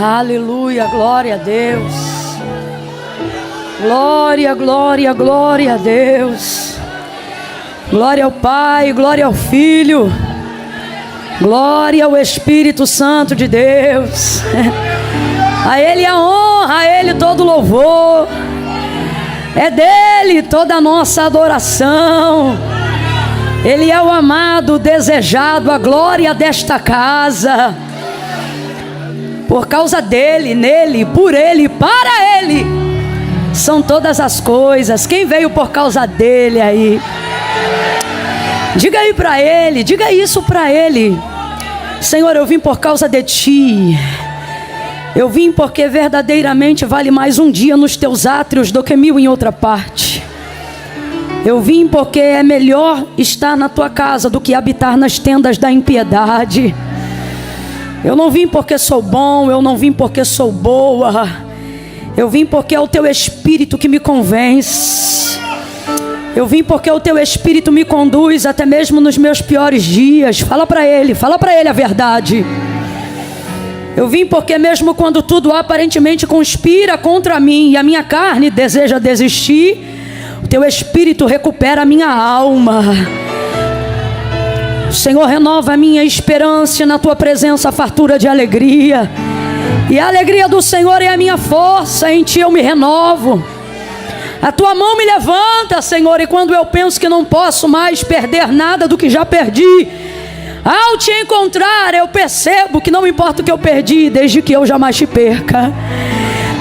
Aleluia, glória a Deus. Glória, glória, glória a Deus. Glória ao Pai, glória ao Filho, glória ao Espírito Santo de Deus. A Ele a honra, a Ele todo o louvor. É dele toda a nossa adoração. Ele é o amado, o desejado, a glória desta casa. Por causa dele, nele, por ele, para ele, são todas as coisas. Quem veio por causa dele aí? Diga aí para ele, diga isso para ele. Senhor, eu vim por causa de ti. Eu vim porque verdadeiramente vale mais um dia nos teus átrios do que 1000 em outra parte. Eu vim porque é melhor estar na tua casa do que habitar nas tendas da impiedade. Eu não vim porque sou bom, eu não vim porque sou boa. Eu vim porque é o teu Espírito que me convence. Eu vim porque o teu Espírito me conduz até mesmo nos meus piores dias. Fala para ele a verdade. Eu vim porque mesmo quando tudo aparentemente conspira contra mim e a minha carne deseja desistir, o teu Espírito recupera a minha alma. O Senhor renova a minha esperança, na tua presença a fartura de alegria. E a alegria do Senhor é a minha força, em ti eu me renovo. A tua mão me levanta, Senhor, e quando eu penso que não posso mais perder nada do que já perdi, ao te encontrar eu percebo que não importa o que eu perdi, desde que eu jamais te perca.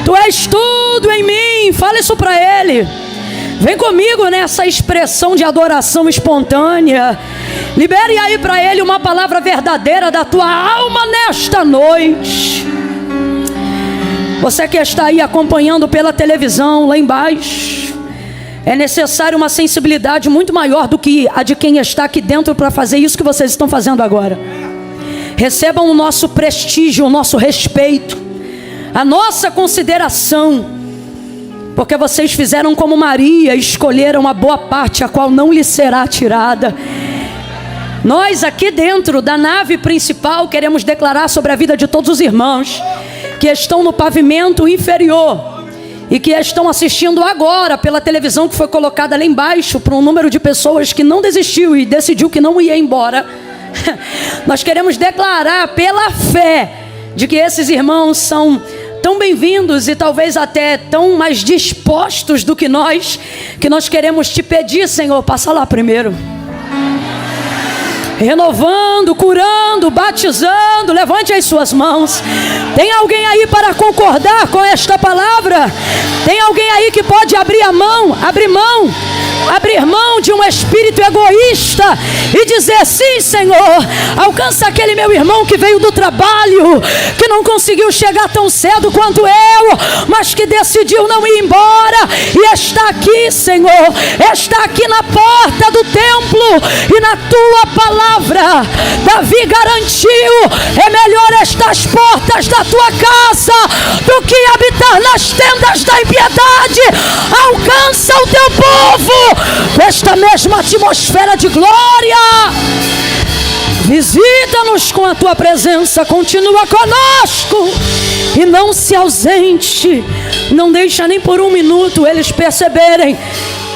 Tu és tudo em mim, fala isso para ele. Vem comigo nessa expressão de adoração espontânea. Libere aí para ele uma palavra verdadeira da tua alma nesta noite. Você que está aí acompanhando pela televisão lá embaixo, é necessário uma sensibilidade muito maior do que a de quem está aqui dentro para fazer isso que vocês estão fazendo agora. Recebam o nosso prestígio, o nosso respeito, a nossa consideração, porque vocês fizeram como Maria, escolheram a boa parte, a qual não lhe será tirada. Nós aqui dentro da nave principal queremos declarar sobre a vida de todos os irmãos que estão no pavimento inferior e que estão assistindo agora pela televisão que foi colocada lá embaixo para um número de pessoas que não desistiu e decidiu que não ia embora. Nós queremos declarar pela fé de que esses irmãos são tão bem-vindos e talvez até tão mais dispostos do que nós queremos te pedir, Senhor, passa lá primeiro. Renovando, curando, batizando, levante as suas mãos. Tem alguém aí para concordar com esta palavra? Tem alguém aí que pode abrir mão de um espírito egoísta e dizer: sim, Senhor, alcança aquele meu irmão que veio do trabalho, que não conseguiu chegar tão cedo quanto eu, mas que decidiu não ir embora e está aqui, Senhor, está aqui na porta do templo e na tua palavra Davi garantiu: é melhor estas portas da tua casa do que habitar nas tendas da impiedade. Alcança o teu povo com esta mesma atmosfera de glória. Visita-nos com a tua presença, continua conosco e não se ausente. Não deixa nem por um minuto eles perceberem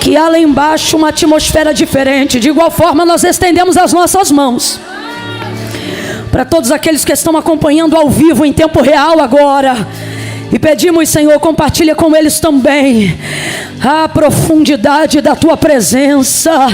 que há lá embaixo uma atmosfera diferente. De igual forma, nós estendemos as nossas mãos para todos aqueles que estão acompanhando ao vivo em tempo real agora. E pedimos, Senhor, compartilha com eles também a profundidade da tua presença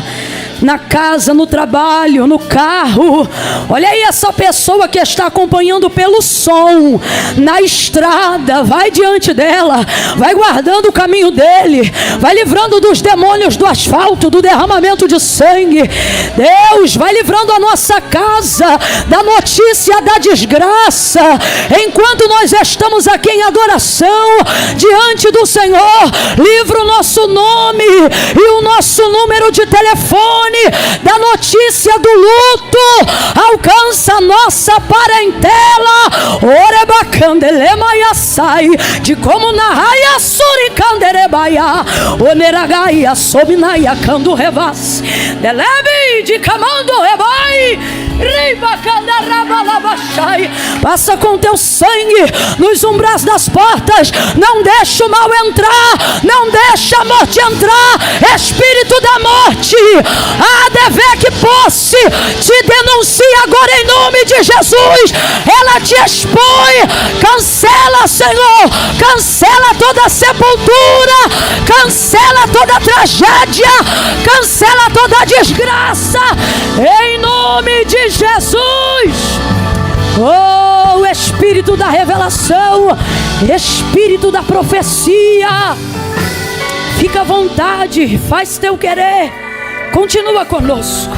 na casa, no trabalho, no carro. Olha aí essa pessoa que está acompanhando pelo som, na estrada, vai diante dela, vai guardando o caminho dele, vai livrando dos demônios do asfalto, do derramamento de sangue. Deus vai livrando a nossa casa da notícia da desgraça, enquanto nós estamos aqui em adoração diante do Senhor. Livra o nosso nome e o nosso número de telefone da notícia do luto. Alcança a nossa parentela. Orebacandelemaiaçai, de como na raia suricanderebaia, oneragaia sobinaia cando revas, delebe de camando rebai. Passa com teu sangue nos umbrais das portas. Não deixa o mal entrar, não deixa a morte entrar. Espírito da morte, a dever que posse, te denuncia agora em nome de Jesus. Ela te expõe. Cancela, Senhor, cancela toda sepultura, cancela toda tragédia, cancela toda desgraça, em nome de Jesus. Oh, Espírito da revelação, Espírito da profecia, fica à vontade, faz teu querer, continua conosco.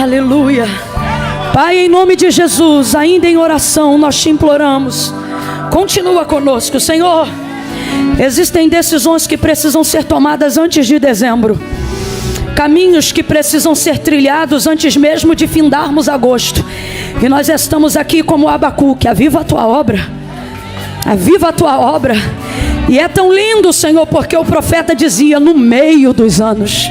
Aleluia. Pai, em nome de Jesus, ainda em oração, nós te imploramos, continua conosco, Senhor. Existem decisões que precisam ser tomadas antes de dezembro, caminhos que precisam ser trilhados antes mesmo de findarmos agosto. E nós estamos aqui como Abacuque. Aviva a tua obra, aviva a tua obra. E é tão lindo, Senhor, porque o profeta dizia no meio dos anos.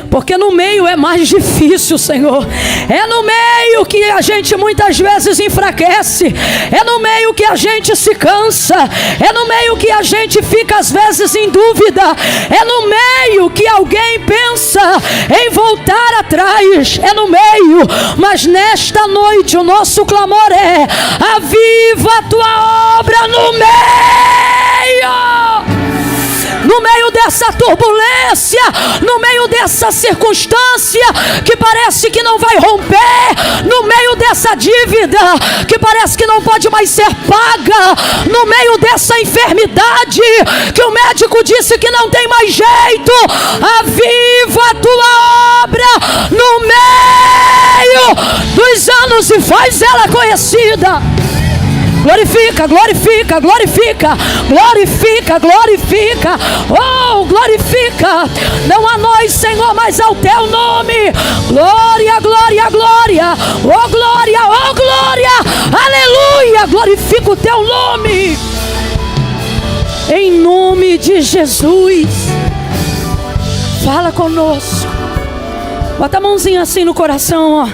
Porque no meio é mais difícil, Senhor. É no meio que a gente muitas vezes enfraquece. É no meio que a gente se cansa. É no meio que a gente fica às vezes em dúvida. É no meio que alguém pensa em voltar atrás. É no meio. Mas nesta noite o nosso clamor é: aviva a tua obra no meio. No meio dessa turbulência, no meio dessa circunstância que parece que não vai romper, no meio dessa dívida que parece que não pode mais ser paga, no meio dessa enfermidade que o médico disse que não tem mais jeito, aviva a tua obra no meio dos anos e faz ela conhecida. Glorifica, glorifica, glorifica, glorifica, glorifica, oh, glorifica, não a nós, Senhor, mas ao teu nome. Glória, glória, glória, oh glória, oh glória, aleluia, glorifica o teu nome, em nome de Jesus. Fala conosco, bota a mãozinha assim no coração, ó.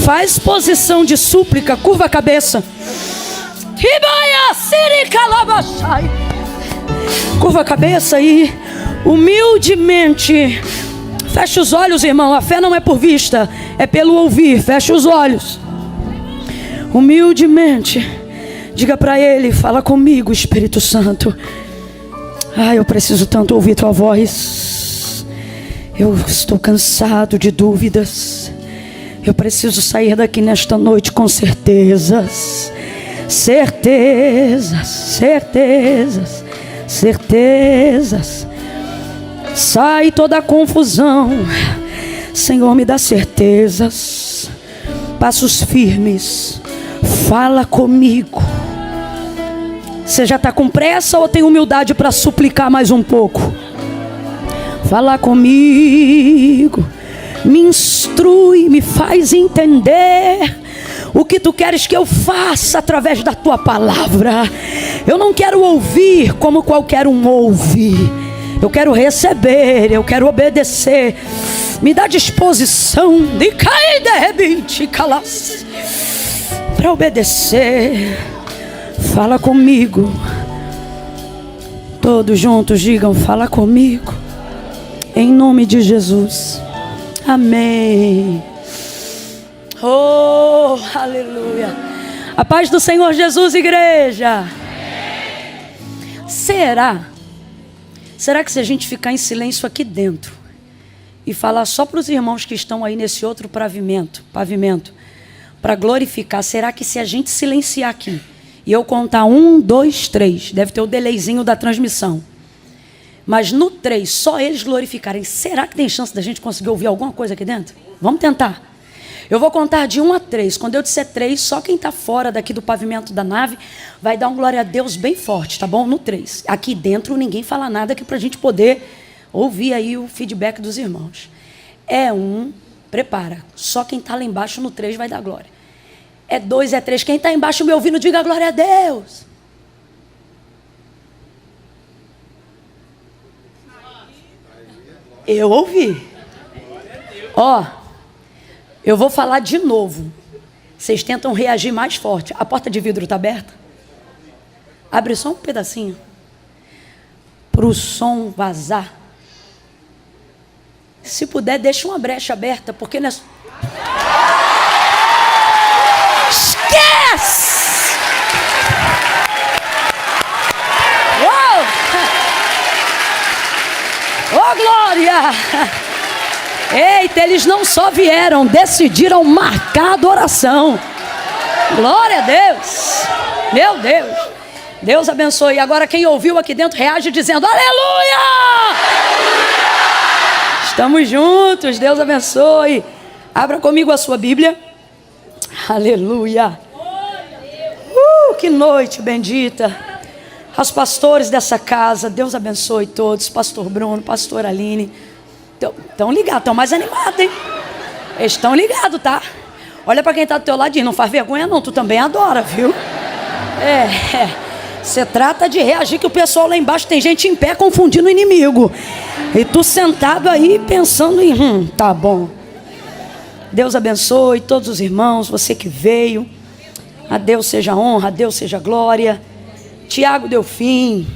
Faz posição de súplica, curva a cabeça. Curva a cabeça e humildemente fecha os olhos, irmão. A fé não é por vista, é pelo ouvir. Fecha os olhos. Humildemente diga para ele: fala comigo, Espírito Santo. Eu preciso tanto ouvir tua voz. Eu estou cansado de dúvidas. Eu preciso sair daqui nesta noite com certezas. Certezas, certezas, certezas. Sai toda a confusão, Senhor, me dá certezas, passos firmes. Fala comigo. Você já está com pressa ou tem humildade para suplicar mais um pouco? Fala comigo, me instrui, me faz entender o que tu queres que eu faça através da tua palavra. Eu não quero ouvir como qualquer um ouve. Eu quero receber, eu quero obedecer. Me dá disposição de cair de repente, calas, para obedecer. Fala comigo. Todos juntos digam: fala comigo. Em nome de Jesus. Amém. Oh, aleluia. A paz do Senhor Jesus, igreja. Será que se a gente ficar em silêncio aqui dentro e falar só para os irmãos que estão aí nesse outro pavimento, para glorificar, será que se a gente silenciar aqui e eu contar 1, 2, 3, deve ter o delayzinho da transmissão, mas no 3 só eles glorificarem, será que tem chance da gente conseguir ouvir alguma coisa aqui dentro? Vamos tentar. Eu vou contar de 1 a 3. Quando eu disser 3, só quem está fora daqui do pavimento da nave vai dar um glória a Deus bem forte, tá bom? No 3. Aqui dentro ninguém fala nada aqui para a gente poder ouvir aí o feedback dos irmãos. É 1, prepara. Só quem está lá embaixo no 3 vai dar glória. É 2, é 3. Quem está embaixo me ouvindo, diga glória a Deus. Eu ouvi. Ó. Eu vou falar de novo. Vocês tentam reagir mais forte. A porta de vidro está aberta? Abre só um pedacinho. Para o som vazar. Se puder, deixa uma brecha aberta, porque não é... Esquece! Uou! Oh, glória! Eita, eles não só vieram, decidiram marcar a adoração. Glória a Deus. Meu Deus. Deus abençoe. Agora quem ouviu aqui dentro reage dizendo aleluia! Estamos juntos. Deus abençoe. Abra comigo a sua Bíblia. Aleluia. Que noite bendita. Aos pastores dessa casa, Deus abençoe todos. Pastor Bruno, pastor Aline. Estão ligados, estão mais animados, hein? Eles estão ligados, tá? Olha para quem está do teu ladinho, não faz vergonha não, tu também adora, viu? Você trata de reagir que o pessoal lá embaixo tem gente em pé confundindo o inimigo. E tu sentado aí pensando em, tá bom. Deus abençoe todos os irmãos, você que veio. A Deus seja honra, a Deus seja glória. Tiago Delfim.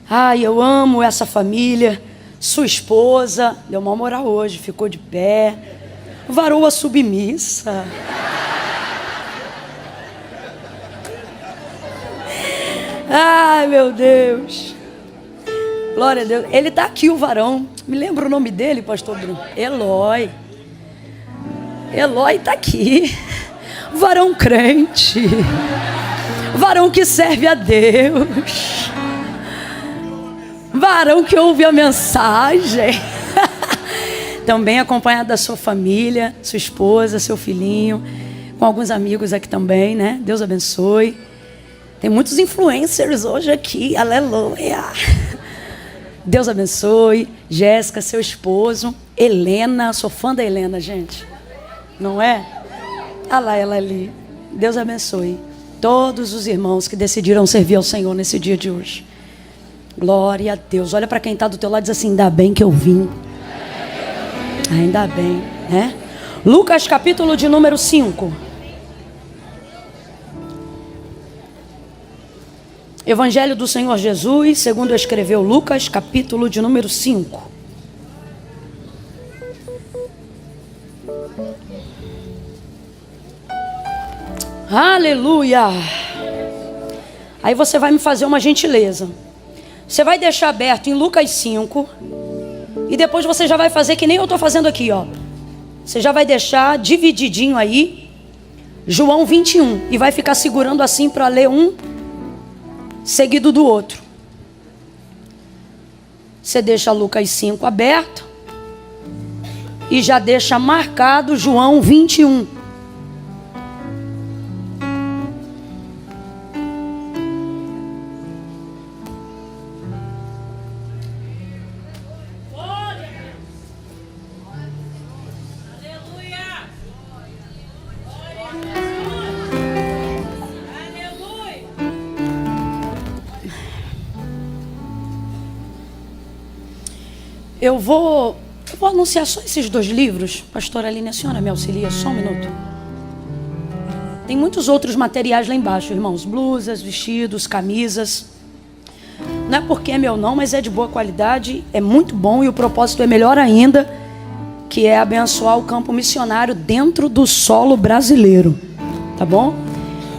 Ai, eu amo essa família. Sua esposa, deu uma moral hoje, ficou de pé. Varoa submissa. Ai, meu Deus. Glória a Deus. Ele está aqui, o varão. Me lembra o nome dele, pastor Bruno? Eloy. Eloy está aqui. Varão crente. Varão que serve a Deus. Varão que ouve a mensagem. Também acompanhado da sua família, sua esposa, seu filhinho, com alguns amigos aqui também, né? Deus abençoe. Tem muitos influencers hoje aqui, aleluia. Deus abençoe. Jéssica, seu esposo. Helena, sou fã da Helena, gente. Não é? Olha lá ela ali. Deus abençoe todos os irmãos que decidiram servir ao Senhor nesse dia de hoje. Glória a Deus. Olha para quem está do teu lado e diz assim: ainda bem que eu vim. Ainda bem, né? Lucas capítulo de número 5. Evangelho do Senhor Jesus, segundo escreveu Lucas, capítulo de número 5. Aleluia! Aí você vai me fazer uma gentileza. Você vai deixar aberto em Lucas 5. E depois você já vai fazer que nem eu estou fazendo aqui, ó. Você já vai deixar divididinho aí João 21. E vai ficar segurando assim para ler um seguido do outro. Você deixa Lucas 5 aberto. E já deixa marcado João 21. Eu vou anunciar só esses 2 livros. Pastora Aline, a senhora me auxilia só um minuto? Tem muitos outros materiais lá embaixo, irmãos. Blusas, vestidos, camisas. Não é porque é meu não, mas é de boa qualidade. É muito bom e o propósito é melhor ainda, que é abençoar o campo missionário dentro do solo brasileiro. Tá bom?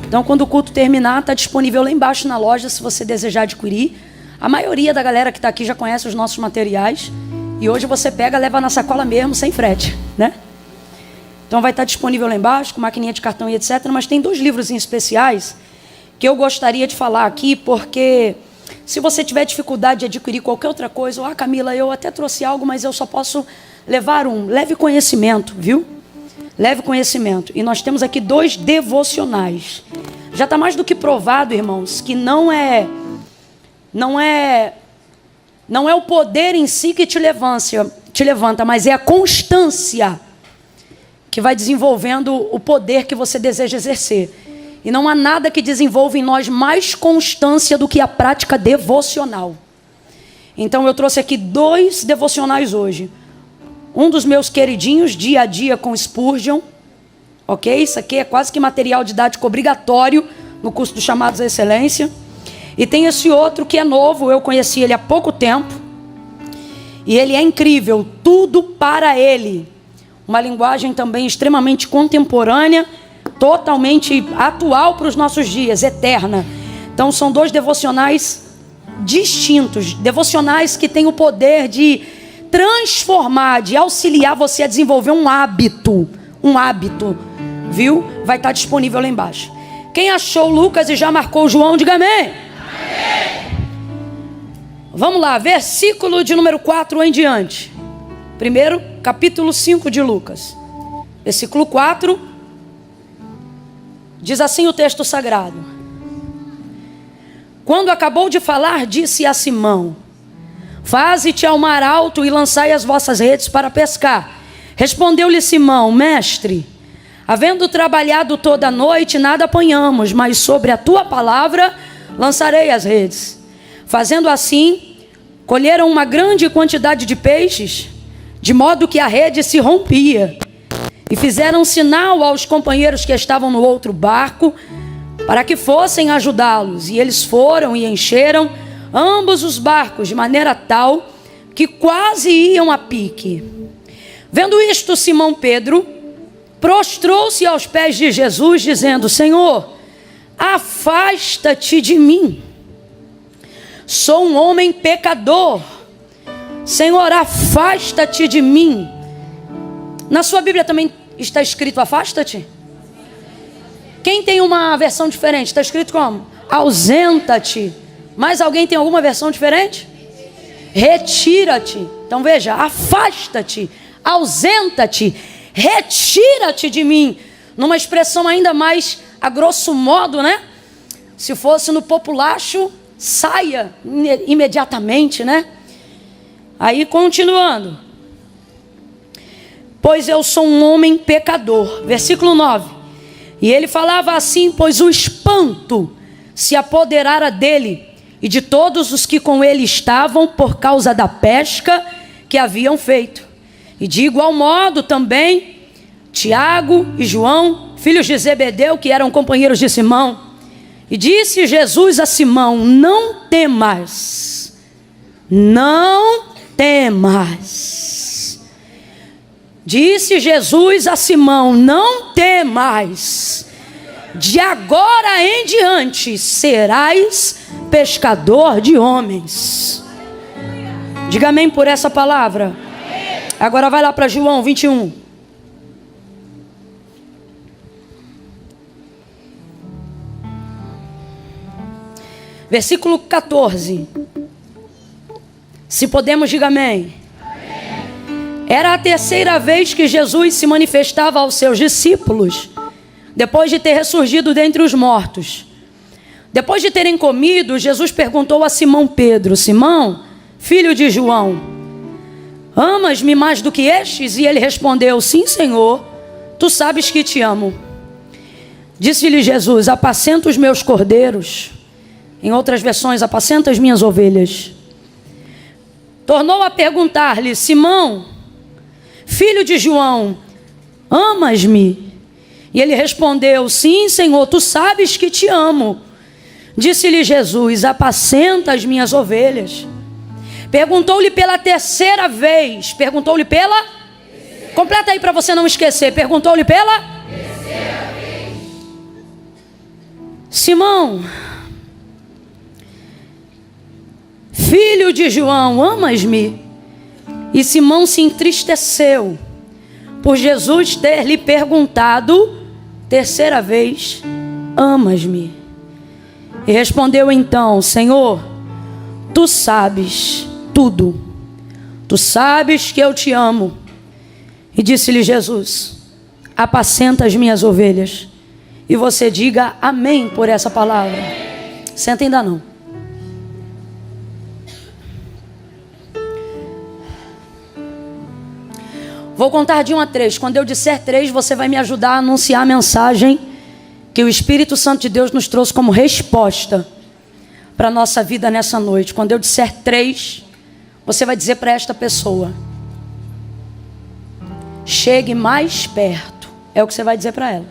Então quando o culto terminar, está disponível lá embaixo na loja, se você desejar adquirir. A maioria da galera que está aqui já conhece os nossos materiais. E hoje você pega, leva na sacola mesmo, sem frete, né? Então vai estar disponível lá embaixo, com maquininha de cartão e etc. Mas tem 2 livros em especiais que eu gostaria de falar aqui, porque se você tiver dificuldade de adquirir qualquer outra coisa, Camila, eu até trouxe algo, mas eu só posso levar um. Leve conhecimento, viu? Leve conhecimento. E nós temos aqui 2 devocionais. Já está mais do que provado, irmãos, que não é o poder em si que te levanta, mas é a constância que vai desenvolvendo o poder que você deseja exercer. E não há nada que desenvolva em nós mais constância do que a prática devocional. Então eu trouxe aqui 2 devocionais hoje. um dos meus queridinhos, Dia a Dia com Spurgeon. Ok? Isso aqui é quase que material didático obrigatório no curso dos Chamados à Excelência. E tem esse outro que é novo, eu conheci ele há pouco tempo. E ele é incrível, Tudo para Ele. Uma linguagem também extremamente contemporânea, totalmente atual para os nossos dias, eterna. Então são dois devocionais distintos, devocionais que têm o poder de transformar, de auxiliar você a desenvolver um hábito, viu? Vai estar disponível lá embaixo. Quem achou Lucas e já marcou João, diga amém. Amém. Vamos lá, versículo de número 4 em diante. Primeiro, capítulo 5 de Lucas. Versículo 4. Diz assim o texto sagrado: Quando acabou de falar, disse a Simão: Faze-te ao mar alto e lançai as vossas redes para pescar. Respondeu-lhe Simão: Mestre, havendo trabalhado toda a noite, nada apanhamos, mas sobre a tua palavra lançarei as redes. Fazendo assim, colheram uma grande quantidade de peixes, de modo que a rede se rompia. E fizeram sinal aos companheiros que estavam no outro barco, para que fossem ajudá-los. E eles foram e encheram ambos os barcos, de maneira tal que quase iam a pique. Vendo isto, Simão Pedro prostrou-se aos pés de Jesus, dizendo: Senhor, afasta-te de mim, sou um homem pecador. Senhor, afasta-te de mim. Na sua Bíblia também está escrito afasta-te? Quem tem uma versão diferente? Está escrito como? Ausenta-te. Mais alguém tem alguma versão diferente? Retira-te. Então veja, afasta-te, ausenta-te, retira-te de mim. Numa expressão ainda mais a grosso modo, né? Se fosse no populacho, saia imediatamente, né? Aí continuando: Pois eu sou um homem pecador. Versículo 9. E ele falava assim, pois o espanto se apoderara dele e de todos os que com ele estavam, por causa da pesca que haviam feito. E de igual modo também Tiago e João, filhos de Zebedeu, que eram companheiros de Simão. E disse Jesus a Simão: Não temas, não temas. Disse Jesus a Simão: Não temas, de agora em diante serás pescador de homens. Diga amém por essa palavra. Agora vai lá para João 21. Versículo 14. Se podemos, diga amém. Era a terceira vez que Jesus se manifestava aos seus discípulos, depois de ter ressurgido dentre os mortos. Depois de terem comido, Jesus perguntou a Simão Pedro: Simão, filho de João, amas-me mais do que estes? E ele respondeu: Sim, Senhor, tu sabes que te amo. Disse-lhe Jesus: Apacenta os meus cordeiros. Em outras versões, apacenta as minhas ovelhas. Tornou a perguntar-lhe: Simão, filho de João, amas-me? E ele respondeu: Sim, Senhor, tu sabes que te amo. Disse-lhe Jesus: Apacenta as minhas ovelhas. Perguntou-lhe pela terceira vez. Perguntou-lhe pela? Terceira. Completa aí para você não esquecer. Perguntou-lhe pela? Terceira vez. Simão, filho de João, amas-me? E Simão se entristeceu por Jesus ter lhe perguntado terceira vez: amas-me? E respondeu então: Senhor, tu sabes tudo, tu sabes que eu te amo. E disse-lhe Jesus: apacenta as minhas ovelhas. E você diga amém por essa palavra. Senta ainda não. Vou contar de 1 a 3. Quando eu disser 3, você vai me ajudar a anunciar a mensagem que o Espírito Santo de Deus nos trouxe como resposta para a nossa vida nessa noite. Quando eu disser 3, você vai dizer para esta pessoa: chegue mais perto. É o que você vai dizer para ela.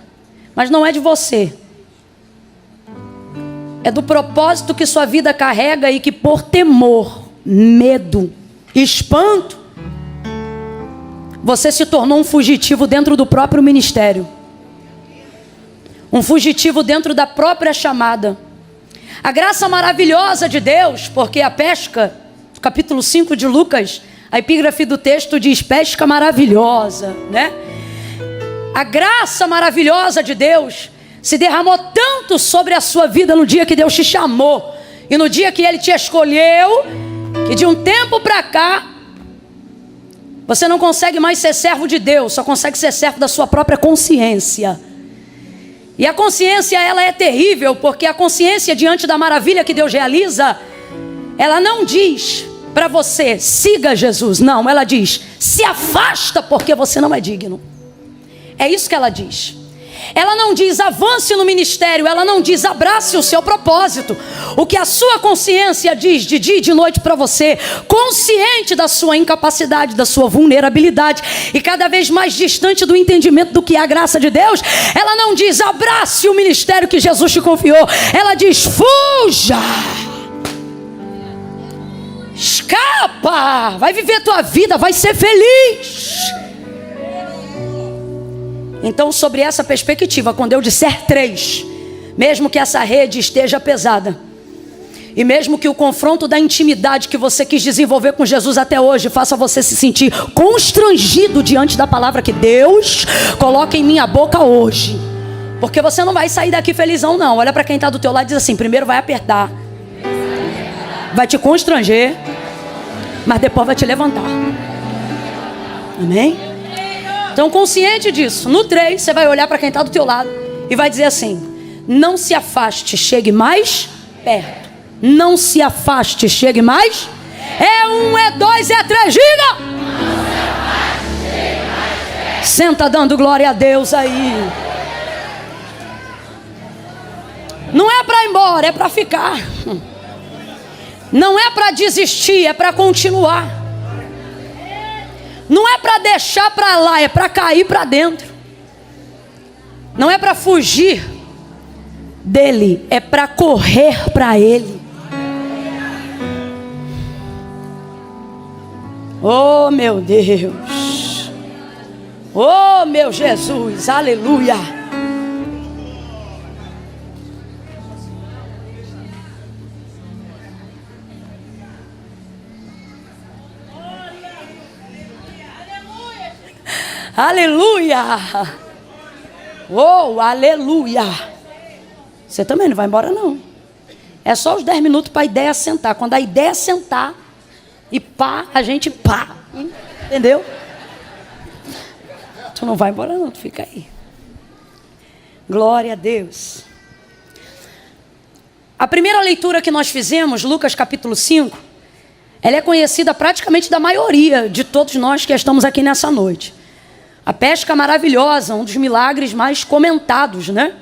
Mas não é de você. É do propósito que sua vida carrega e que por temor, medo, espanto, você se tornou um fugitivo dentro do próprio ministério. Um fugitivo dentro da própria chamada. A graça maravilhosa de Deus, porque a pesca, capítulo 5 de Lucas, a epígrafe do texto diz pesca maravilhosa, né? A graça maravilhosa de Deus se derramou tanto sobre a sua vida no dia que Deus te chamou e no dia que Ele te escolheu, que de um tempo para cá, você não consegue mais ser servo de Deus, só consegue ser servo da sua própria consciência. E a consciência, ela é terrível, porque a consciência diante da maravilha que Deus realiza, ela não diz para você, siga Jesus. Não, ela diz, se afasta porque você não é digno. É isso que ela diz. Ela não diz, avance no ministério. Ela não diz, abrace o seu propósito. O que a sua consciência diz de dia e de noite para você, consciente da sua incapacidade, da sua vulnerabilidade, e cada vez mais distante do entendimento do que é a graça de Deus, ela não diz, abrace o ministério que Jesus te confiou. Ela diz, fuja, escapa, vai viver a tua vida, vai ser feliz. Então, sobre essa perspectiva, quando eu disser 3, mesmo que essa rede esteja pesada, e mesmo que o confronto da intimidade que você quis desenvolver com Jesus até hoje faça você se sentir constrangido diante da palavra que Deus coloca em minha boca hoje, porque você não vai sair daqui felizão não. Olha para quem está do teu lado e diz assim, primeiro vai apertar, vai te constranger, mas depois vai te levantar. Amém? Então, consciente disso, no 3, você vai olhar para quem está do teu lado e vai dizer assim, não se afaste, chegue mais perto. Não se afaste, chegue mais. É 1, é 2, é 3, diga! Não se afaste, chegue mais perto. Senta dando glória a Deus aí. Não é para ir embora, é para ficar. Não é para desistir, é para continuar. Não é para deixar para lá, é para cair para dentro. Não é para fugir dele, é para correr para ele. Oh meu Deus, oh meu Jesus, aleluia. Aleluia. Oh, aleluia. Você também não vai embora não. É só os 10 minutos para a ideia sentar. Quando a ideia sentar e pá, a gente pá. Entendeu? Tu não vai embora não, tu fica aí. Glória a Deus. A primeira leitura que nós fizemos, Lucas capítulo 5, ela é conhecida praticamente da maioria de todos nós que estamos aqui nessa noite. A pesca maravilhosa, um dos milagres mais comentados, né?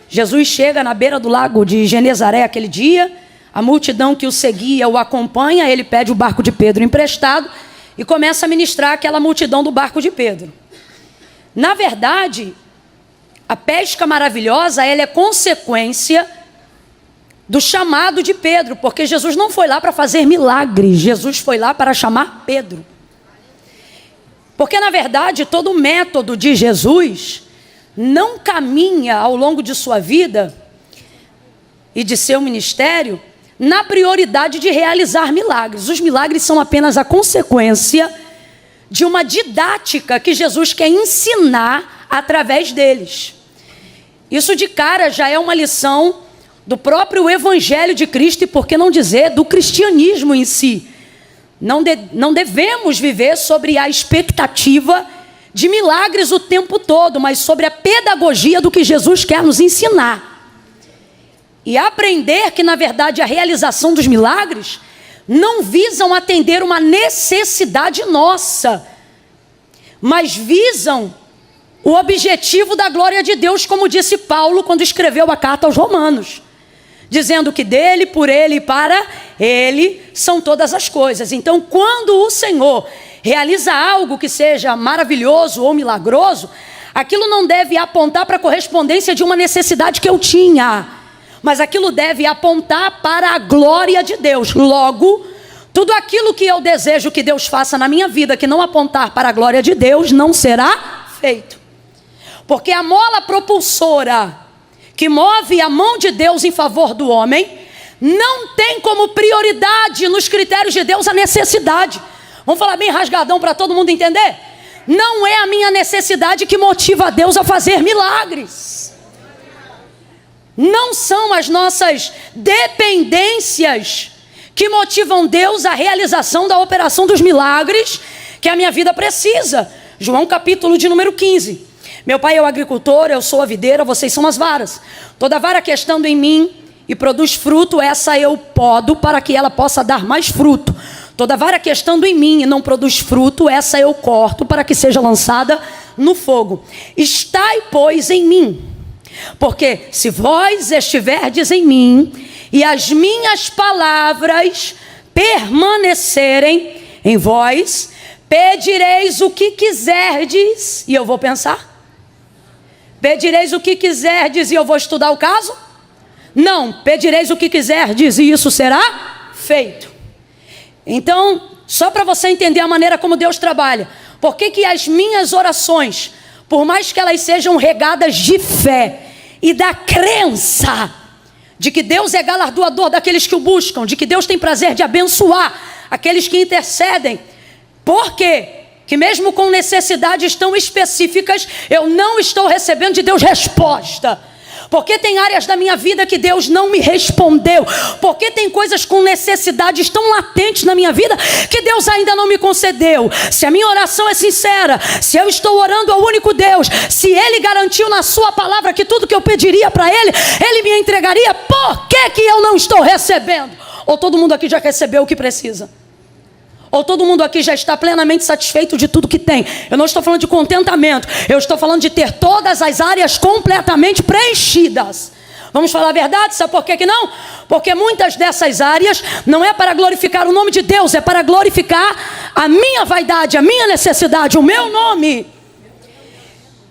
Jesus chega na beira do lago de Genezaré aquele dia, a multidão que o seguia o acompanha, ele pede o barco de Pedro emprestado e começa a ministrar aquela multidão do barco de Pedro. Na verdade, a pesca maravilhosa, ela é consequência do chamado de Pedro, porque Jesus não foi lá para fazer milagres, Jesus foi lá para chamar Pedro. Porque, na verdade, todo o método de Jesus não caminha ao longo de sua vida e de seu ministério na prioridade de realizar milagres. Os milagres são apenas a consequência de uma didática que Jesus quer ensinar através deles. Isso de cara já é uma lição do próprio Evangelho de Cristo e, por que não dizer, do cristianismo em si. Não devemos viver sobre a expectativa de milagres o tempo todo, mas sobre a pedagogia do que Jesus quer nos ensinar. E aprender que, na verdade, a realização dos milagres não visam atender uma necessidade nossa, mas visam o objetivo da glória de Deus, como disse Paulo quando escreveu a carta aos Romanos, dizendo que dele, por ele e para ele são todas as coisas. Então, quando o Senhor realiza algo que seja maravilhoso ou milagroso, aquilo não deve apontar para a correspondência de uma necessidade que eu tinha, mas aquilo deve apontar para a glória de Deus. Logo, tudo aquilo que eu desejo que Deus faça na minha vida, que não apontar para a glória de Deus, não será feito. Porque a mola propulsora que move a mão de Deus em favor do homem, não tem como prioridade nos critérios de Deus a necessidade. Vamos falar bem rasgadão para todo mundo entender? Não é a minha necessidade que motiva a Deus a fazer milagres. Não são as nossas dependências que motivam Deus à realização da operação dos milagres que a minha vida precisa. João capítulo de número 15. Meu pai é o agricultor, eu sou a videira, vocês são as varas. Toda vara que estando em mim e produz fruto, essa eu podo para que ela possa dar mais fruto. Toda vara que estando em mim e não produz fruto, essa eu corto para que seja lançada no fogo. Estai, pois, em mim, porque se vós estiverdes em mim e as minhas palavras permanecerem em vós, pedireis o que quiserdes, e eu vou pensar. Pedireis o que quiserdes e eu vou estudar o caso? Não, pedireis o que quiserdes e isso será feito. Então, só para você entender a maneira como Deus trabalha, por que as minhas orações, por mais que elas sejam regadas de fé e da crença de que Deus é galardoador daqueles que o buscam, de que Deus tem prazer de abençoar aqueles que intercedem, por quê? Que mesmo com necessidades tão específicas, eu não estou recebendo de Deus resposta. Porque tem áreas da minha vida que Deus não me respondeu. Porque tem coisas com necessidades tão latentes na minha vida que Deus ainda não me concedeu. Se a minha oração é sincera, se eu estou orando ao único Deus, se Ele garantiu na sua palavra que tudo que eu pediria para Ele, Ele me entregaria, por que eu não estou recebendo? Ou todo mundo aqui já recebeu o que precisa? Ou todo mundo aqui já está plenamente satisfeito de tudo que tem? Eu não estou falando de contentamento, eu estou falando de ter todas as áreas completamente preenchidas. Vamos falar a verdade? Sabe por que não? Porque muitas dessas áreas não é para glorificar o nome de Deus, é para glorificar a minha vaidade, a minha necessidade, o meu nome.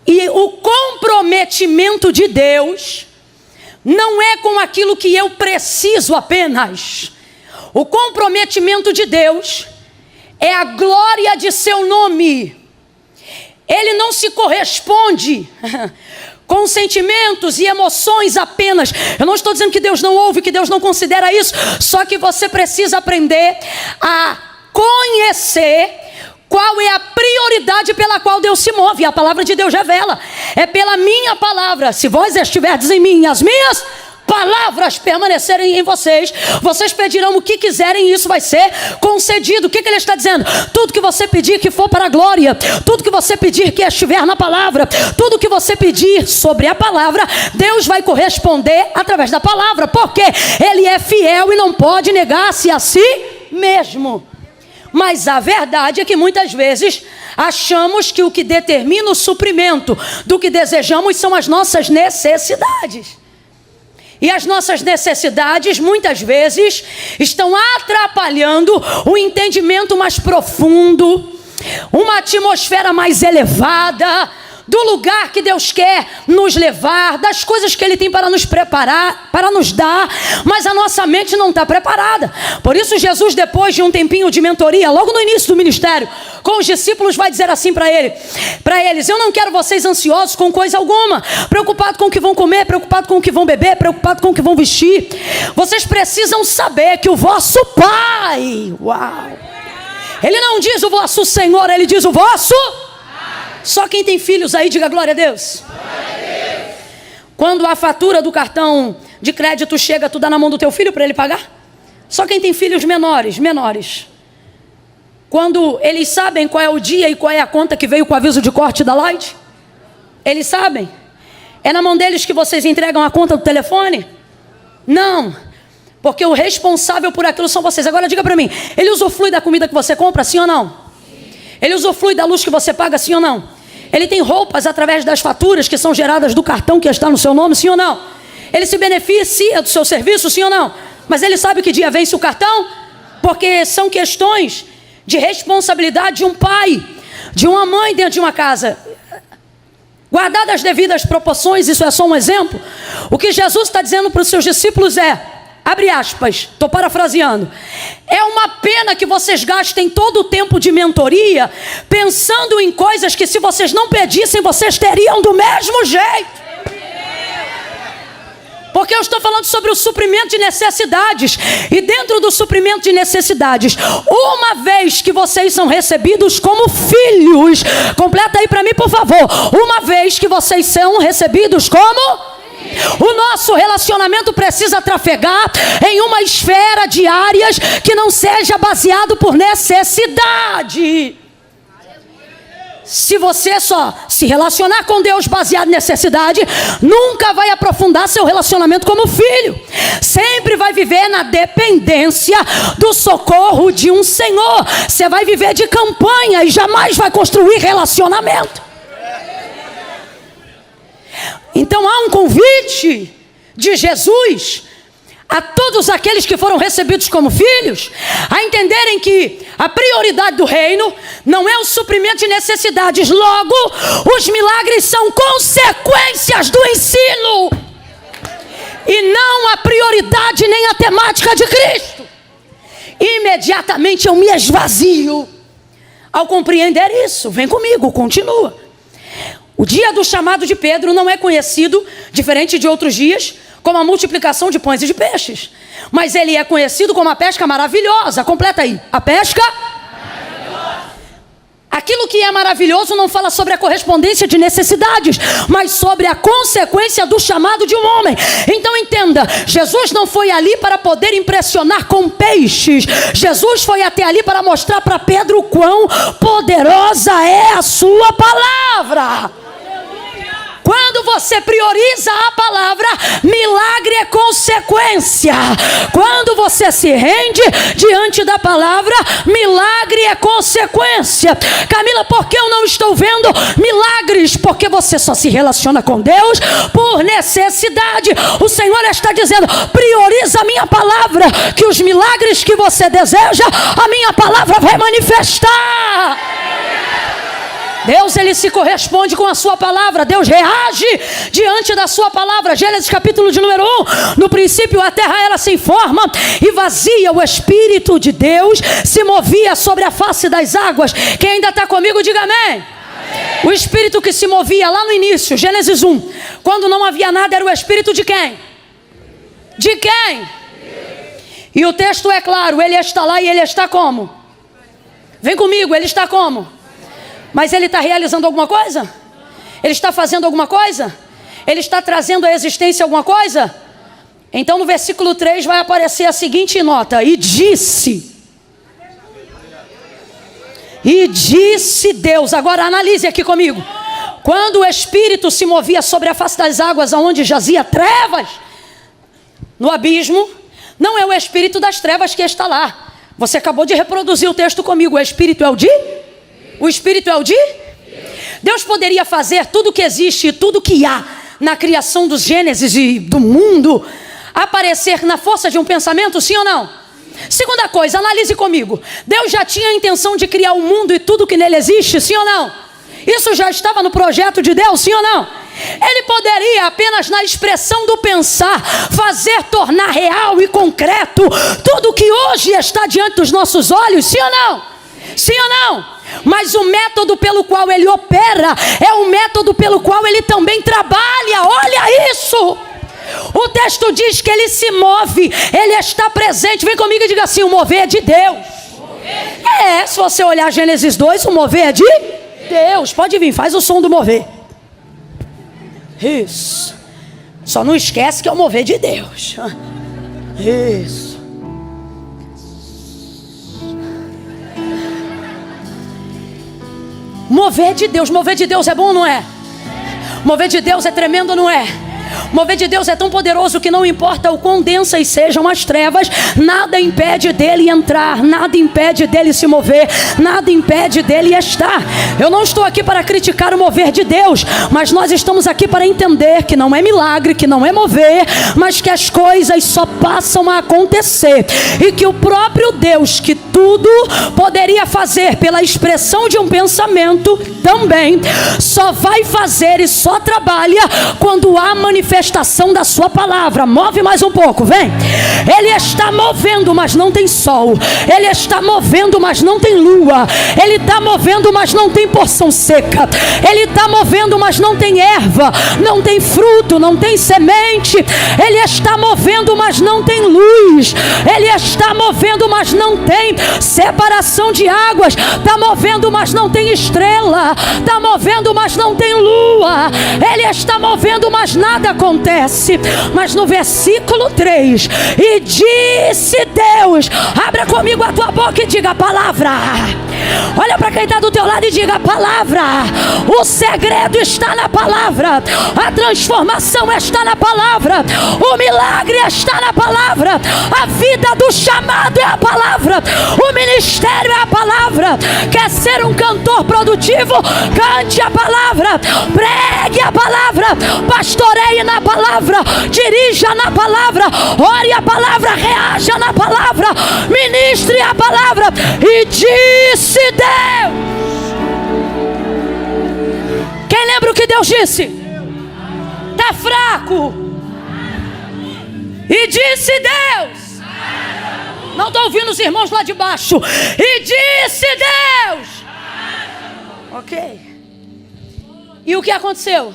E o comprometimento de Deus não é com aquilo que eu preciso apenas. O comprometimento de Deus é a glória de seu nome. Ele não se corresponde com sentimentos e emoções apenas. Eu não estou dizendo que Deus não ouve, que Deus não considera isso. Só que você precisa aprender a conhecer qual é a prioridade pela qual Deus se move. A palavra de Deus revela. É pela minha palavra. Se vós estiverdes em mim e as minhas palavras permanecerem em vocês, vocês pedirão o que quiserem e isso vai ser concedido. O que ele está dizendo? Tudo que você pedir que for para a glória, tudo que você pedir que estiver na palavra, tudo que você pedir sobre a palavra, Deus vai corresponder através da palavra, porque Ele é fiel e não pode negar-se a si mesmo. Mas a verdade é que muitas vezes achamos que o que determina o suprimento do que desejamos são as nossas necessidades. E as nossas necessidades, muitas vezes, estão atrapalhando o entendimento mais profundo, uma atmosfera mais elevada, do lugar que Deus quer nos levar, das coisas que Ele tem para nos preparar, para nos dar, mas a nossa mente não está preparada. Por isso Jesus, depois de um tempinho de mentoria, logo no início do ministério, com os discípulos, vai dizer assim para eles: eu não quero vocês ansiosos com coisa alguma, preocupados com o que vão comer, preocupados com o que vão beber, preocupados com o que vão vestir. Vocês precisam saber que o vosso Pai, Ele não diz o vosso Senhor, Ele diz o vosso. Só quem tem filhos aí, diga glória a Deus. Glória a Deus. Quando a fatura do cartão de crédito chega, tu dá na mão do teu filho para ele pagar? Só quem tem filhos menores. Quando eles sabem qual é o dia e qual é a conta que veio com o aviso de corte da Light? Eles sabem? É na mão deles que vocês entregam a conta do telefone? Não. Porque o responsável por aquilo são vocês. Agora diga para mim, ele usufrui da comida que você compra, sim ou não? Ele usufrui da luz que você paga, sim ou não? Ele tem roupas através das faturas que são geradas do cartão que está no seu nome, sim ou não? Ele se beneficia do seu serviço, sim ou não? Mas ele sabe que dia vence o cartão? Porque são questões de responsabilidade de um pai, de uma mãe dentro de uma casa. Guardadas as devidas proporções, isso é só um exemplo. O que Jesus está dizendo para os seus discípulos é, abre aspas, estou parafraseando, é uma pena que vocês gastem todo o tempo de mentoria pensando em coisas que se vocês não pedissem, vocês teriam do mesmo jeito. Porque eu estou falando sobre o suprimento de necessidades. E dentro do suprimento de necessidades, uma vez que vocês são recebidos como filhos, completa aí para mim, por favor. Uma vez que vocês são recebidos como... O nosso relacionamento precisa trafegar em uma esfera de áreas que não seja baseado por necessidade. Se você só se relacionar com Deus baseado em necessidade, nunca vai aprofundar seu relacionamento como filho. Sempre vai viver na dependência do socorro de um Senhor. Você vai viver de campanha e jamais vai construir relacionamento. Então há um convite de Jesus a todos aqueles que foram recebidos como filhos, a entenderem que a prioridade do reino não é o suprimento de necessidades. Logo, os milagres são consequências do ensino, e não a prioridade nem a temática de Cristo. Imediatamente eu me esvazio ao compreender isso. Vem comigo, continua. O dia do chamado de Pedro não é conhecido, diferente de outros dias, como a multiplicação de pães e de peixes. Mas ele é conhecido como a pesca maravilhosa. Completa aí. A pesca maravilhosa. Aquilo que é maravilhoso não fala sobre a correspondência de necessidades, mas sobre a consequência do chamado de um homem. Então entenda, Jesus não foi ali para poder impressionar com peixes. Jesus foi até ali para mostrar para Pedro quão poderosa é a sua palavra. Quando você prioriza a palavra, milagre é consequência. Quando você se rende diante da palavra, milagre é consequência. Camila, por que eu não estou vendo milagres? Porque você só se relaciona com Deus por necessidade. O Senhor está dizendo, prioriza a minha palavra, que os milagres que você deseja, a minha palavra vai manifestar. Deus, ele se corresponde com a sua palavra. Deus reage diante da sua palavra. Gênesis capítulo de número 1. No princípio a terra era sem forma e vazia. O Espírito de Deus se movia sobre a face das águas. Quem ainda está comigo, diga amém. Amém. O Espírito que se movia lá no início, Gênesis 1. Quando não havia nada, era o Espírito de quem? De quem? E o texto é claro, ele está lá e ele está como? Vem comigo, ele está como? Mas ele está realizando alguma coisa? Ele está fazendo alguma coisa? Ele está trazendo à existência alguma coisa? Então no versículo 3 vai aparecer a seguinte nota. E disse Deus. Agora analise aqui comigo. Quando o Espírito se movia sobre a face das águas, aonde jazia trevas, no abismo, não é o Espírito das trevas que está lá. Você acabou de reproduzir o texto comigo. O Espírito é o de? O Espírito é o de? Deus poderia fazer tudo que existe e tudo que há na criação dos Gênesis e do mundo aparecer na força de um pensamento, sim ou não? Segunda coisa, analise comigo. Deus já tinha a intenção de criar o mundo e tudo que nele existe, sim ou não? Isso já estava no projeto de Deus, sim ou não? Ele poderia apenas na expressão do pensar fazer tornar real e concreto tudo que hoje está diante dos nossos olhos, sim ou não? Sim ou não? Mas o método pelo qual ele opera é o método pelo qual ele também trabalha. Olha isso! O texto diz que ele se move, ele está presente. Vem comigo e diga assim, o mover é de Deus. Se você olhar Gênesis 2, o mover é de Deus. Pode vir, faz o som do mover. Isso. Só não esquece que é o mover de Deus. Isso. Mover de Deus é bom ou não é? Mover de Deus é tremendo ou não é? Mover de Deus é tão poderoso que não importa o quão densas sejam as trevas, nada impede dele entrar, nada impede dele se mover, nada impede dele estar. Eu não estou aqui para criticar o mover de Deus, mas nós estamos aqui para entender que não é milagre, que não é mover, mas que as coisas só passam a acontecer, e que o próprio Deus, que tudo poderia fazer pela expressão de um pensamento, também só vai fazer e só trabalha quando há manifestação da sua palavra. Move mais um pouco, vem. Ele está movendo, mas não tem sol. Ele está movendo, mas não tem lua. Ele está movendo, mas não tem porção seca. Ele está movendo, mas não tem erva, não tem fruto, não tem semente. Ele está movendo, mas não tem luz. Ele está movendo, mas não tem separação de águas. Está movendo, mas não tem estrela. Está movendo, mas não tem lua. Ele está movendo, mas nada acontece. Mas no versículo 3, e disse Deus, abra comigo a tua boca e diga a palavra. Olha para quem está do teu lado e diga a palavra. O segredo está na palavra. A transformação está na palavra. O milagre está na palavra. A vida do chamado é a palavra. O ministério é a palavra. Quer ser um cantor produtivo? Cante a palavra. Pregue a palavra. Pastoreie na palavra. Dirija na palavra. Ore a palavra. Reaja na palavra. Ministre a palavra. E disse Deus. Quem lembra o que Deus disse? Está fraco. E disse Deus. Não estou ouvindo os irmãos lá de baixo. E disse Deus. Ok. E o que aconteceu?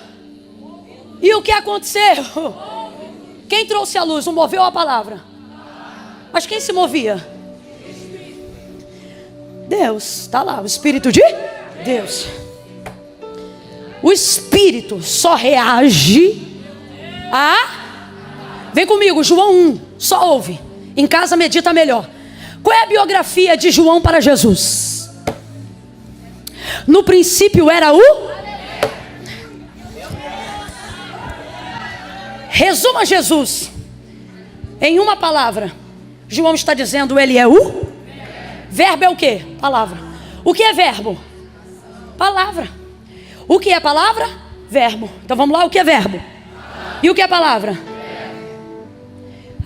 E o que aconteceu? Quem trouxe a luz? O moveu a palavra? Mas quem se movia? Deus. Está lá, o Espírito de Deus. O Espírito só reage a... Vem comigo, João 1. Só ouve. Em casa medita melhor. Qual é a biografia de João para Jesus? No princípio era o... Resuma Jesus em uma palavra. João está dizendo, ele é o... Verbo é o que? Palavra. O que é verbo? Palavra. O que é palavra? Verbo. Então vamos lá, o que é verbo? E o que é palavra?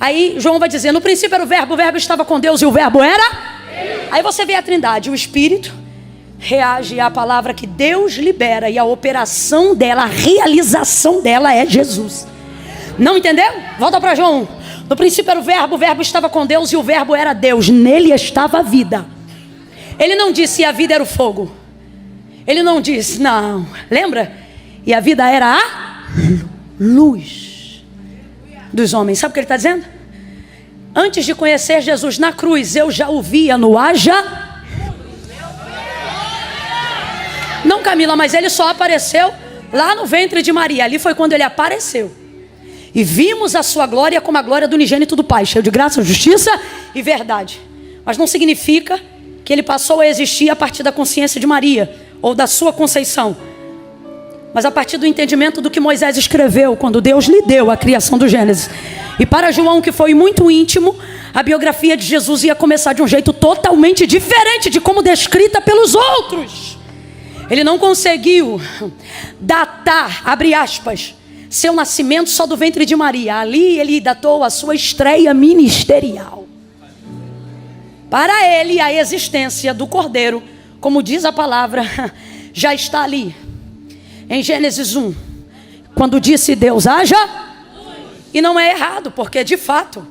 Aí João vai dizer, no princípio era o verbo estava com Deus e o verbo era? Aí você vê a trindade, o Espírito reage à palavra que Deus libera, e a operação dela, a realização dela é Jesus. Não entendeu? Volta para João 1. No princípio era o verbo estava com Deus e o verbo era Deus, nele estava a vida. Ele não disse a vida era o fogo. Ele não disse, não, lembra? E a vida era a luz dos homens. Sabe o que ele está dizendo? Antes de conhecer Jesus na cruz, eu já o via no haja. Não, Camila, mas ele só apareceu lá no ventre de Maria. Ali foi quando ele apareceu. E vimos a sua glória como a glória do unigênito do Pai, cheio de graça, justiça e verdade. Mas não significa que ele passou a existir a partir da consciência de Maria, ou da sua conceição, mas a partir do entendimento do que Moisés escreveu, quando Deus lhe deu a criação do Gênesis. E para João, que foi muito íntimo, a biografia de Jesus ia começar de um jeito totalmente diferente de como descrita pelos outros. Ele não conseguiu datar, abre aspas, seu nascimento só do ventre de Maria. Ali ele datou a sua estreia ministerial. Para ele, a existência do Cordeiro, como diz a palavra, já está ali. Em Gênesis 1, quando disse Deus, haja. E não é errado, porque de fato,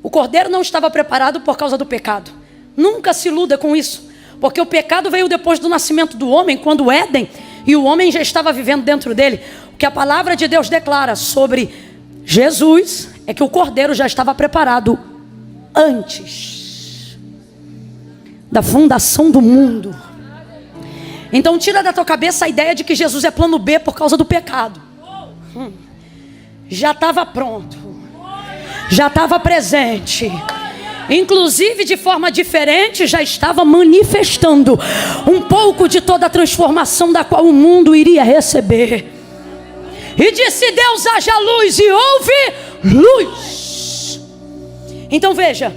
o Cordeiro não estava preparado por causa do pecado. Nunca se iluda com isso, porque o pecado veio depois do nascimento do homem, quando o Éden, e o homem já estava vivendo dentro dele. O que a palavra de Deus declara sobre Jesus é que o Cordeiro já estava preparado antes da fundação do mundo. Então tira da tua cabeça a ideia de que Jesus é plano B por causa do pecado. Já estava pronto, já estava presente, inclusive de forma diferente, já estava manifestando um pouco de toda a transformação da qual o mundo iria receber. E disse Deus: haja luz, e houve luz. Então veja,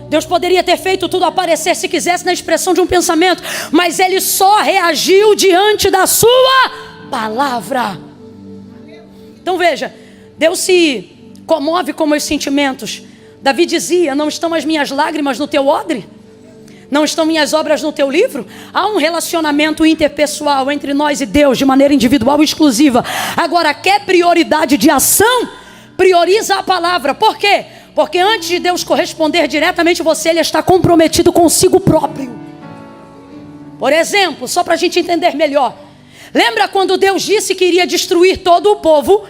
Deus poderia ter feito tudo aparecer se quisesse na expressão de um pensamento, mas Ele só reagiu diante da sua palavra. Então veja, Deus se comove com meus sentimentos. Davi dizia: não estão as minhas lágrimas no teu odre? Não estão minhas obras no teu livro? Há um relacionamento interpessoal entre nós e Deus de maneira individual e exclusiva. Agora, quer prioridade de ação? Prioriza a palavra. Por quê? Porque antes de Deus corresponder diretamente a você, Ele está comprometido consigo próprio. Por exemplo, só para a gente entender melhor, lembra quando Deus disse que iria destruir todo o povo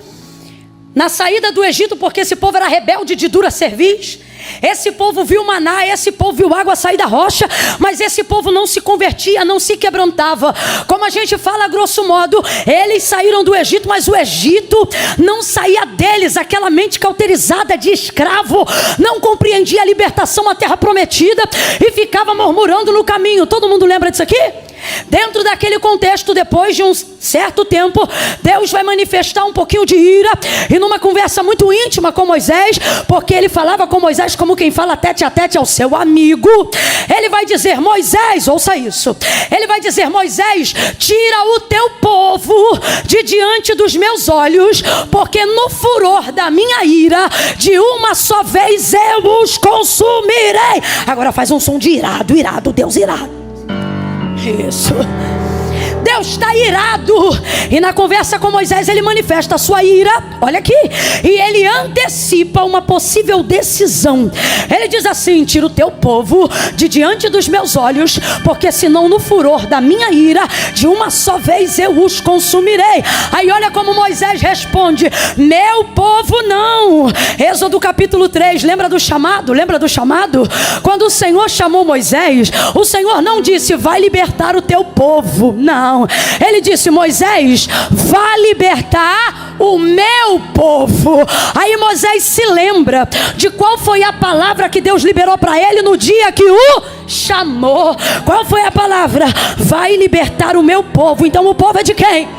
na saída do Egito, porque esse povo era rebelde de dura cerviz? Esse povo viu maná, esse povo viu água sair da rocha, mas esse povo não se convertia, não se quebrantava. Como a gente fala a grosso modo, eles saíram do Egito, mas o Egito não saía deles. Aquela mente cauterizada de escravo não compreendia a libertação na terra prometida e ficava murmurando no caminho. Todo mundo lembra disso aqui? Dentro daquele contexto, depois de um certo tempo, Deus vai manifestar um pouquinho de ira, e numa conversa muito íntima com Moisés, porque Ele falava com Moisés como quem fala tete a tete ao seu amigo, Ele vai dizer: Moisés, ouça isso, Ele vai dizer: Moisés, tira o teu povo de diante dos meus olhos, porque no furor da minha ira, de uma só vez eu os consumirei. Agora faz um som de irado, irado, Deus irado. Isso. Deus está irado, e na conversa com Moisés Ele manifesta a sua ira, olha aqui, e Ele antecipa uma possível decisão. Ele diz assim: tira o teu povo de diante dos meus olhos, porque senão no furor da minha ira, de uma só vez eu os consumirei. Aí olha como Moisés responde: meu povo não. Êxodo capítulo 3, lembra do chamado? Lembra do chamado? Quando o Senhor chamou Moisés, o Senhor não disse: vai libertar o teu povo, não. Ele disse: Moisés, vá libertar o meu povo. Aí Moisés se lembra de qual foi a palavra que Deus liberou para ele no dia que o chamou. Qual foi a palavra? Vai libertar o meu povo. Então o povo é de quem?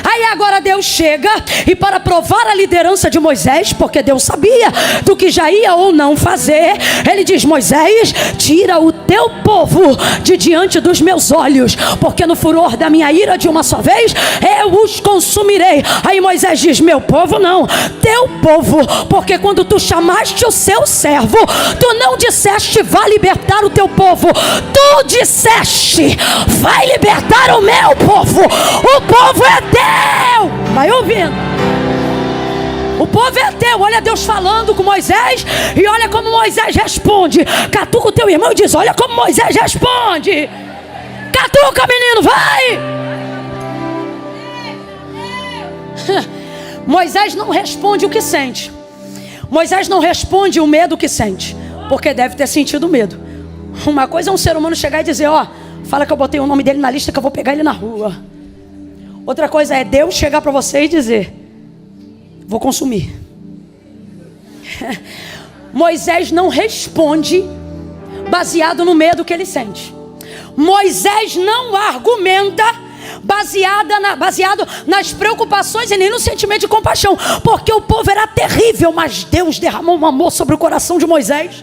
Aí agora Deus chega, e para provar a liderança de Moisés, porque Deus sabia do que já ia ou não fazer, Ele diz: Moisés, tira o teu povo de diante dos meus olhos, porque no furor da minha ira, de uma só vez eu os consumirei. Aí Moisés diz: meu povo não, teu povo, porque quando tu chamaste o seu servo, tu não disseste: vai libertar o teu povo, tu disseste: vai libertar o meu povo. O povo é teu. Vai ouvindo. O povo é teu. Olha Deus falando com Moisés, e olha como Moisés responde. Catuca o teu irmão e diz: olha como Moisés responde. Catuca, menino, vai. Moisés não responde o que sente. Moisés não responde o medo que sente, porque deve ter sentido medo. Uma coisa é um ser humano chegar e dizer: ó, fala que eu botei o nome dele na lista, que eu vou pegar ele na rua. Outra coisa é Deus chegar para você e dizer: vou consumir. Moisés não responde baseado no medo que ele sente. Moisés não argumenta baseado nas preocupações e nem no sentimento de compaixão, porque o povo era terrível, mas Deus derramou um amor sobre o coração de Moisés,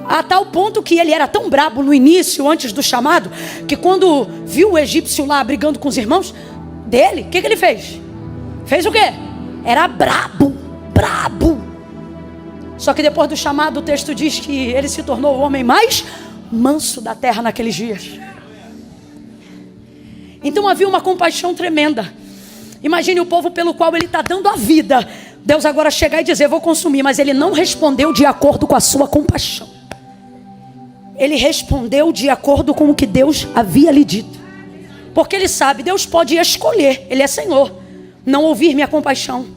a tal ponto que ele era tão brabo no início, antes do chamado, que quando viu o egípcio lá brigando com os irmãos dele, o que ele fez? Fez o quê? Era brabo. Só que depois do chamado, o texto diz que ele se tornou o homem mais manso da terra naqueles dias. Então havia uma compaixão tremenda. Imagine o povo pelo qual ele está dando a vida. Deus agora chegar e dizer: vou consumir. Mas ele não respondeu de acordo com a sua compaixão. Ele respondeu de acordo com o que Deus havia lhe dito. Porque ele sabe, Deus pode escolher, Ele é Senhor, não ouvir minha compaixão,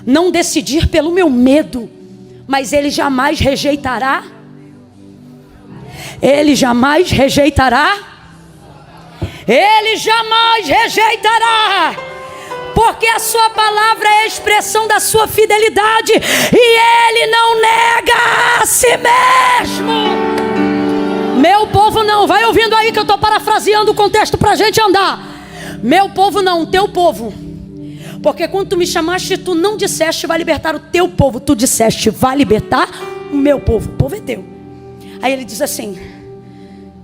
não decidir pelo meu medo, mas Ele jamais rejeitará. Ele jamais rejeitará. Ele jamais rejeitará. Porque a sua palavra é a expressão da sua fidelidade, e Ele não nega a si mesmo. Meu povo não, vai ouvindo aí que eu estou parafraseando o contexto para a gente andar. Meu povo não, teu povo. Porque quando tu me chamaste, tu não disseste vai libertar o teu povo, tu disseste vai libertar o meu povo. O povo é teu. Aí ele diz assim: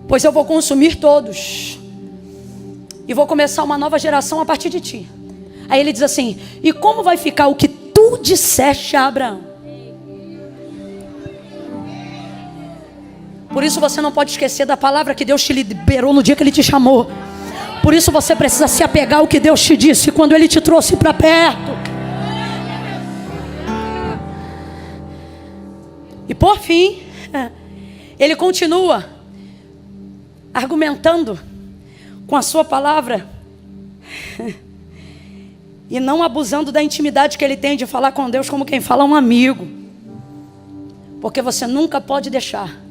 pois eu vou consumir todos e vou começar uma nova geração a partir de ti. Aí ele diz assim: e como vai ficar o que tu disseste a Abraão? Por isso você não pode esquecer da palavra que Deus te liberou no dia que Ele te chamou. Por isso você precisa se apegar ao que Deus te disse quando Ele te trouxe para perto. E por fim, Ele continua argumentando com a sua palavra e não abusando da intimidade que Ele tem de falar com Deus como quem fala a um amigo. Porque você nunca pode deixar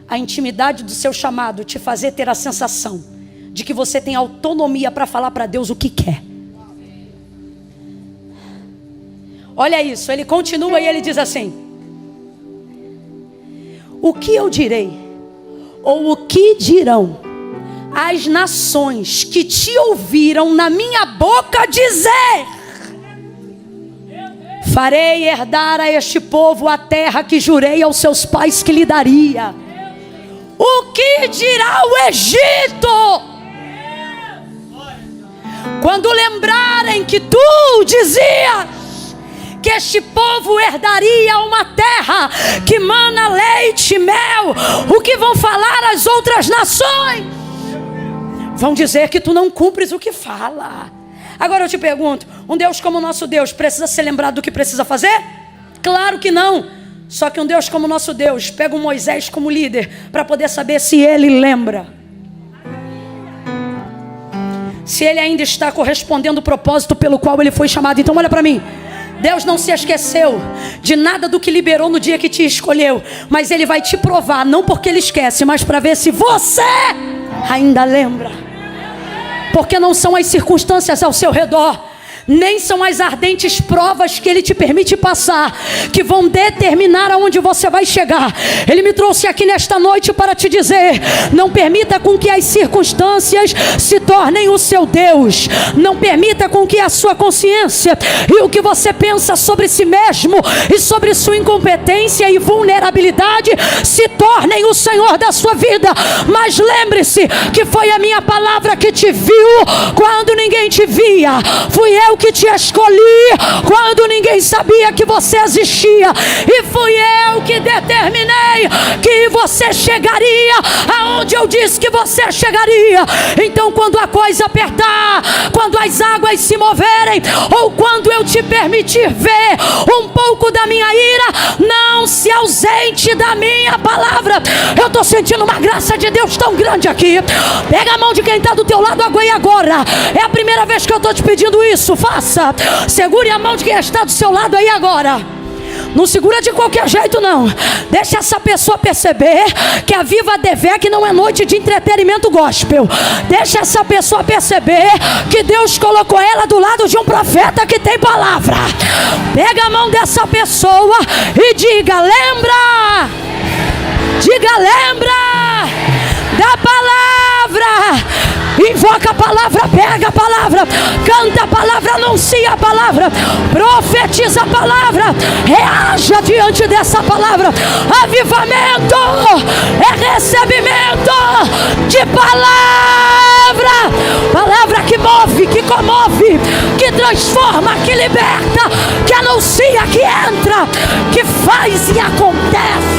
a intimidade do seu chamado te fazer ter a sensação de que você tem autonomia para falar para Deus o que quer. Olha isso, ele continua e ele diz assim: o que eu direi, ou o que dirão as nações que te ouviram na minha boca dizer: farei herdar a este povo a terra que jurei aos seus pais que lhe daria. O que dirá o Egito quando lembrarem que tu dizias que este povo herdaria uma terra que mana leite e mel? O que vão falar as outras nações? Vão dizer que tu não cumpres o que fala. Agora eu te pergunto, um Deus como o nosso Deus precisa ser lembrado do que precisa fazer? Claro que não. Só que um Deus como o nosso Deus pega um Moisés como líder para poder saber se ele lembra, se ele ainda está correspondendo ao propósito pelo qual ele foi chamado. Então olha para mim, Deus não se esqueceu de nada do que liberou no dia que te escolheu, mas Ele vai te provar, não porque Ele esquece, mas para ver se você ainda lembra. Porque não são as circunstâncias ao seu redor, nem são as ardentes provas que Ele te permite passar que vão determinar aonde você vai chegar. Ele me trouxe aqui nesta noite para te dizer: não permita com que as circunstâncias se tornem o seu Deus. Não permita com que a sua consciência e o que você pensa sobre si mesmo e sobre sua incompetência e vulnerabilidade se tornem o Senhor da sua vida. Mas lembre-se que foi a minha palavra que te viu quando ninguém te via. Fui eu que te escolhi quando ninguém sabia que você existia, e fui eu que determinei que você chegaria aonde eu disse que você chegaria. Então quando a coisa apertar, quando as águas se moverem, ou quando eu te permitir ver um pouco da minha ira, não se ausente da minha palavra. Eu estou sentindo uma graça de Deus tão grande aqui. Pega a mão de quem está do teu lado agora. É a primeira vez que eu estou te pedindo isso. Faça. Segure a mão de quem está do seu lado aí agora. Não segura de qualquer jeito não. Deixa essa pessoa perceber que a Viva Devec não é noite de entretenimento gospel. Deixa essa pessoa perceber que Deus colocou ela do lado de um profeta que tem palavra. Pega a mão dessa pessoa e diga: lembra. Diga: lembra da palavra. Invoca a palavra, pega a palavra, canta a palavra, anuncia a palavra, profetiza a palavra, reaja diante dessa palavra. Avivamento é recebimento de palavra. Palavra que move, que comove, que transforma, que liberta, que anuncia, que entra, que faz e acontece.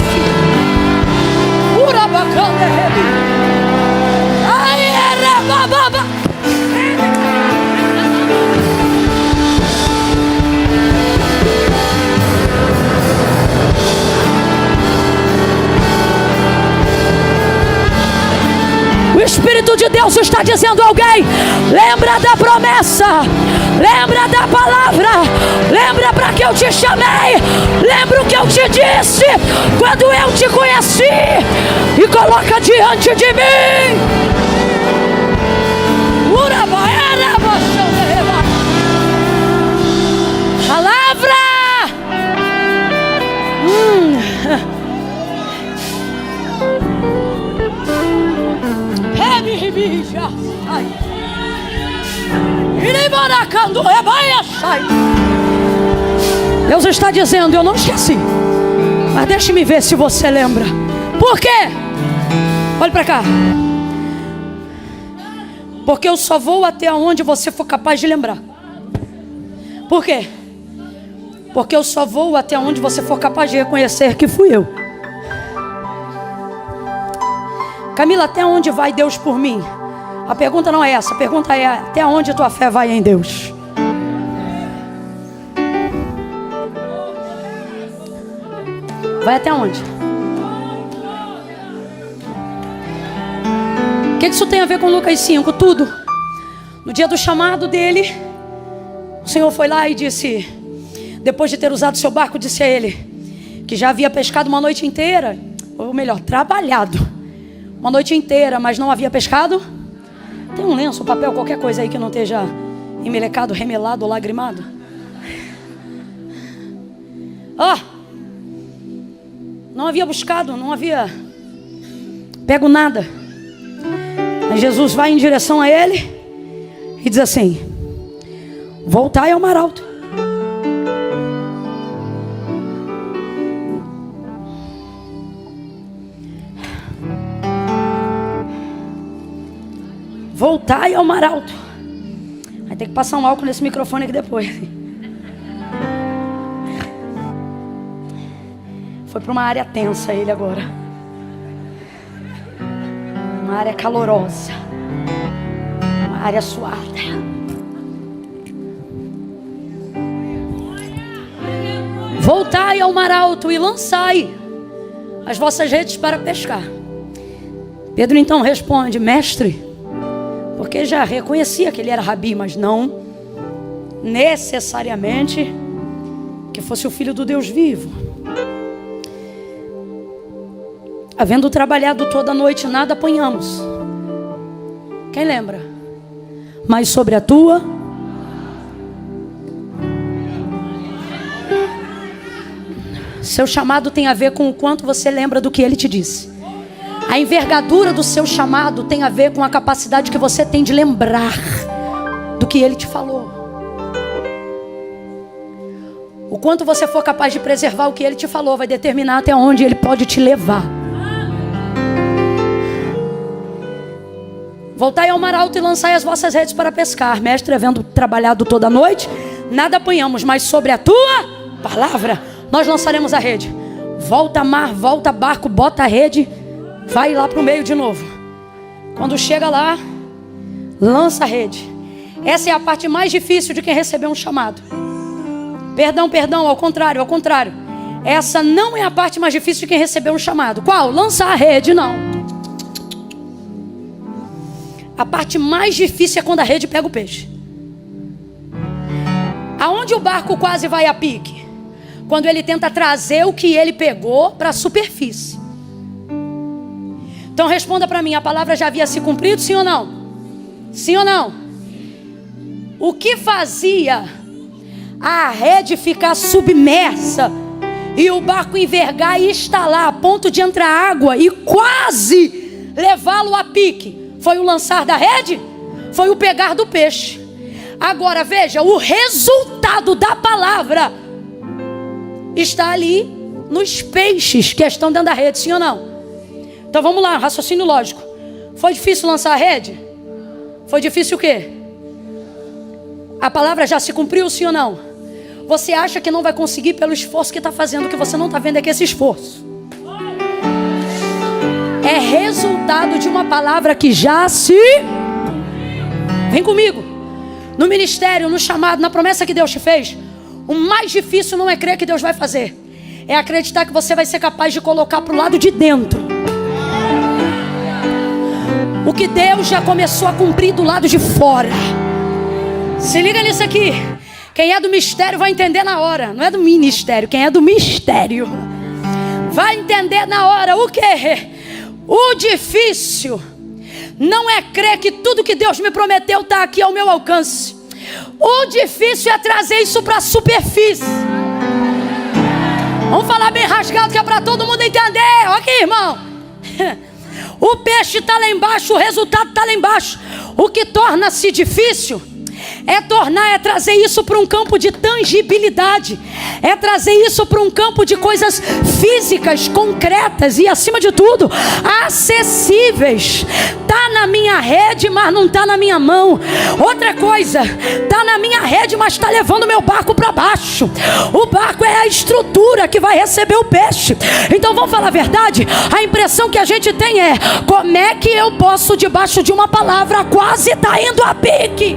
O Espírito de Deus está dizendo a alguém: lembra da promessa, lembra da palavra, lembra para que eu te chamei, lembra o que eu te disse quando eu te conheci, e coloca diante de mim. Palavra. Deus está dizendo: eu não esqueci, mas deixe-me ver se você lembra. Por quê? Olha para cá. Porque eu só vou até onde você for capaz de lembrar. Por quê? Porque eu só vou até onde você for capaz de reconhecer que fui eu. Camila, até onde vai Deus por mim? A pergunta não é essa. A pergunta é: até onde tua fé vai em Deus? Vai até onde? O que isso tem a ver com Lucas 5? Tudo. No dia do chamado dele, o Senhor foi lá e disse, depois de ter usado seu barco, disse a ele que já havia pescado uma noite inteira, ou melhor, trabalhado uma noite inteira, mas não havia pescado. Tem um lenço, um papel, qualquer coisa aí que não esteja emelecado, remelado ou lagrimado. Não havia buscado, não havia pego nada. Mas Jesus vai em direção a ele e diz assim: voltai ao mar alto. Voltai ao mar alto. Vai ter que passar um álcool nesse microfone aqui depois. Foi para uma área tensa ele agora. Uma área calorosa. Uma área suada. Voltai ao mar alto e lançai as vossas redes para pescar. Pedro então responde: mestre, porque já reconhecia que ele era rabi, mas não necessariamente que fosse o filho do Deus vivo. Havendo trabalhado toda a noite, nada apanhamos. Quem lembra? Mas sobre a tua seu chamado tem a ver com o quanto você lembra do que ele te disse. A envergadura do seu chamado tem a ver com a capacidade que você tem de lembrar do que ele te falou. O quanto você for capaz de preservar o que ele te falou vai determinar até onde ele pode te levar. Voltai ao mar alto e lançai as vossas redes para pescar. Mestre, havendo trabalhado toda a noite, nada apanhamos, mas sobre a tua palavra nós lançaremos a rede. Volta mar, volta barco, bota a rede, vai lá para o meio de novo. Quando chega lá, lança a rede. Essa é a parte mais difícil de quem recebeu um chamado. Perdão, ao contrário. Essa não é a parte mais difícil de quem recebeu um chamado. Qual? Lançar a rede, não. A parte mais difícil é quando a rede pega o peixe. Aonde o barco quase vai a pique? Quando ele tenta trazer o que ele pegou para a superfície. Então responda para mim, a palavra já havia se cumprido, sim ou não? Sim ou não? O que fazia a rede ficar submersa e o barco envergar e estalar a ponto de entrar água e quase levá-lo a pique? Foi o lançar da rede? Foi o pegar do peixe. Agora veja, o resultado da palavra está ali nos peixes que estão dentro da rede, sim ou não? Então vamos lá, raciocínio lógico. Foi difícil lançar a rede? Foi difícil o quê? A palavra já se cumpriu, sim ou não? Você acha que não vai conseguir pelo esforço que está fazendo, o que você não está vendo é que esse esforço é resultado de uma palavra que já se... Vem comigo. No ministério, no chamado, na promessa que Deus te fez, o mais difícil não é crer que Deus vai fazer, é acreditar que você vai ser capaz de colocar para o lado de dentro o que Deus já começou a cumprir do lado de fora. Se liga nisso aqui. Quem é do mistério vai entender na hora. Não é do ministério, quem é do mistério vai entender na hora. O quê? O difícil não é crer que tudo que Deus me prometeu está aqui ao meu alcance. O difícil é trazer isso para a superfície. Vamos falar bem rasgado que é para todo mundo entender. Olha aqui, irmão. O peixe está lá embaixo, o resultado está lá embaixo. O que torna-se difícil É tornar, é trazer isso para um campo de tangibilidade. É trazer isso para um campo de coisas físicas, concretas e, acima de tudo, acessíveis. Tá na minha rede, mas não tá na minha mão. Outra coisa, tá na minha rede, mas está levando meu barco para baixo. O barco é a estrutura que vai receber o peixe. Então vamos falar a verdade? A impressão que a gente tem é: como é que eu posso, debaixo de uma palavra, quase tá indo a pique?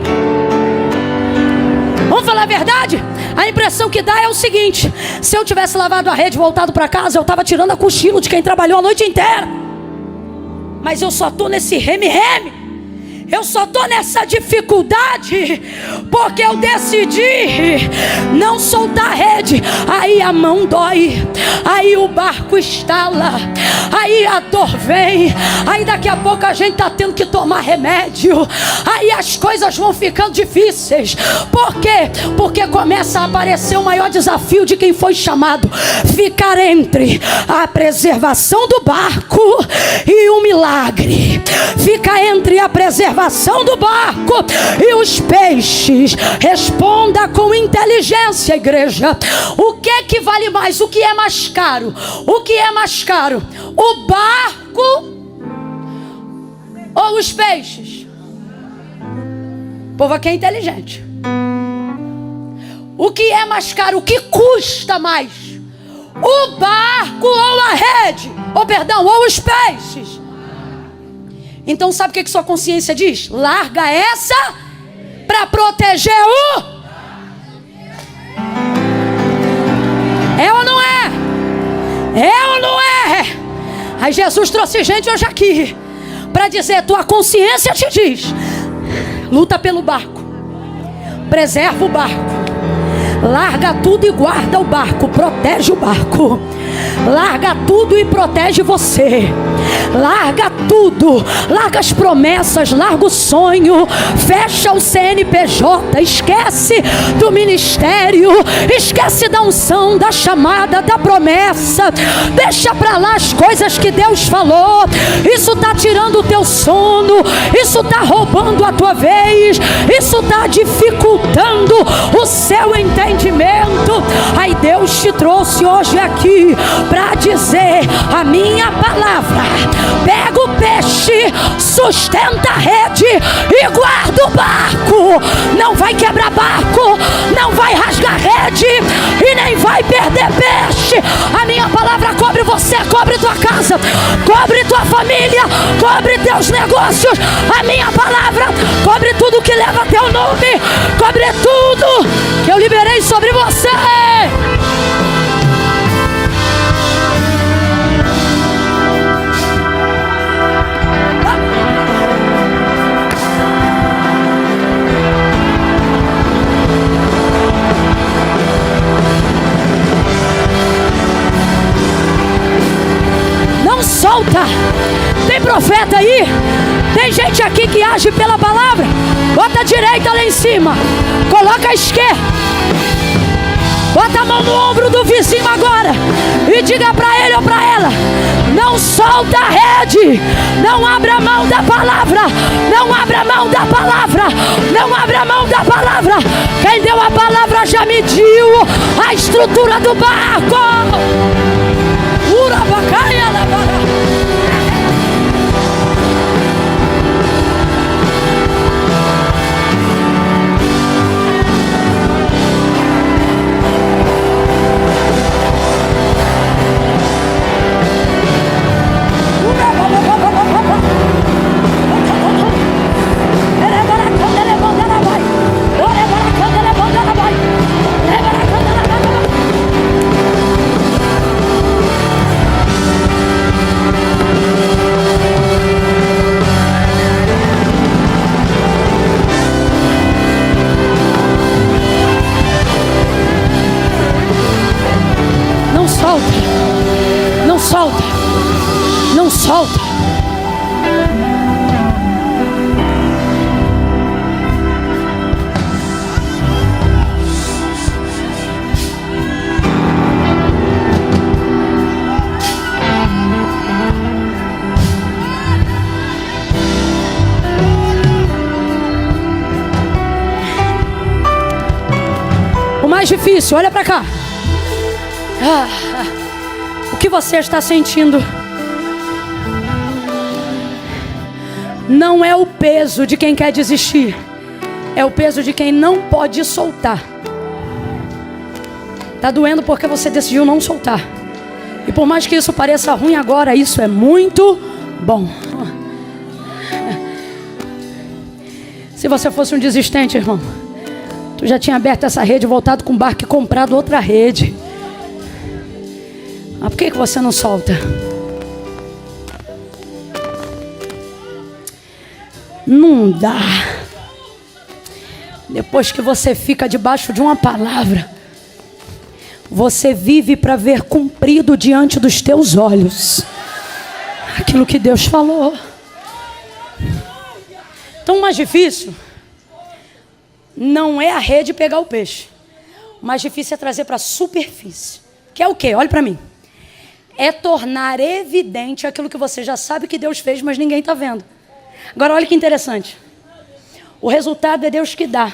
Vamos falar a verdade? A impressão que dá é o seguinte: se eu tivesse lavado a rede e voltado para casa, eu estava tirando a cochilo de quem trabalhou a noite inteira. Mas eu só estou nesse reme-reme. Eu só estou nessa dificuldade porque eu decidi não soltar a rede. Aí a mão dói, aí o barco estala, aí a dor vem, aí daqui a pouco a gente está tendo que tomar remédio, aí as coisas vão ficando difíceis. Por quê? Porque começa a aparecer o maior desafio de quem foi chamado: ficar entre a preservação do barco e o milagre. Fica entre a preservação do barco e os peixes. Responda com inteligência, igreja. O que é que vale mais? O que é mais caro? O que é mais caro? O barco ou os peixes? O povo aqui é inteligente. O que é mais caro? O que custa mais? O barco ou a rede? Ou os peixes? Então sabe o que sua consciência diz? Larga essa para proteger o... É ou não é? É ou não é? Aí Jesus trouxe gente hoje aqui para dizer: tua consciência te diz: luta pelo barco, preserva o barco, larga tudo e guarda o barco, protege o barco. Larga tudo e protege você. Larga tudo. Larga as promessas, larga o sonho. Fecha o CNPJ. Esquece do ministério. Esquece da unção, da chamada, da promessa. Deixa pra lá as coisas que Deus falou. Isso tá tirando o teu sono. Isso tá roubando a tua vez. Isso tá dificultando o seu entendimento. Aí Deus te trouxe hoje aqui para dizer a minha palavra: pega o peixe, sustenta a rede e guarda o barco. Não vai quebrar barco, não vai rasgar rede e nem vai perder peixe. A minha palavra cobre você, cobre tua casa, cobre tua família, cobre teus negócios. A minha palavra cobre tudo que leva teu nome, cobre tudo que eu liberei sobre você. Solta. Tem profeta aí? Tem gente aqui que age pela palavra? Bota a direita lá em cima, coloca a esquerda, bota a mão no ombro do vizinho agora e diga para ele ou para ela: não solta a rede, não abra mão da palavra, não abra mão da palavra, não abra mão da palavra. Quem deu a palavra já mediu a estrutura do barco. Urabacaia lavara. solta, não solta. difícil, olha para cá. O que você está sentindo não é o peso de quem quer desistir, é o peso de quem não pode soltar. Está doendo porque você decidiu não soltar. E por mais que isso pareça ruim agora, isso é muito bom. Se você fosse um desistente, irmão, tu já tinha aberto essa rede, voltado com o barco e comprado outra rede. Mas por que você não solta? Não dá. Depois que você fica debaixo de uma palavra, você vive para ver cumprido diante dos teus olhos aquilo que Deus falou. Então o mais difícil não é a rede pegar o peixe. O mais difícil é trazer para a superfície. Que é o quê? Olha para mim. É tornar evidente aquilo que você já sabe que Deus fez, mas ninguém está vendo. Agora olha que interessante. O resultado é Deus que dá.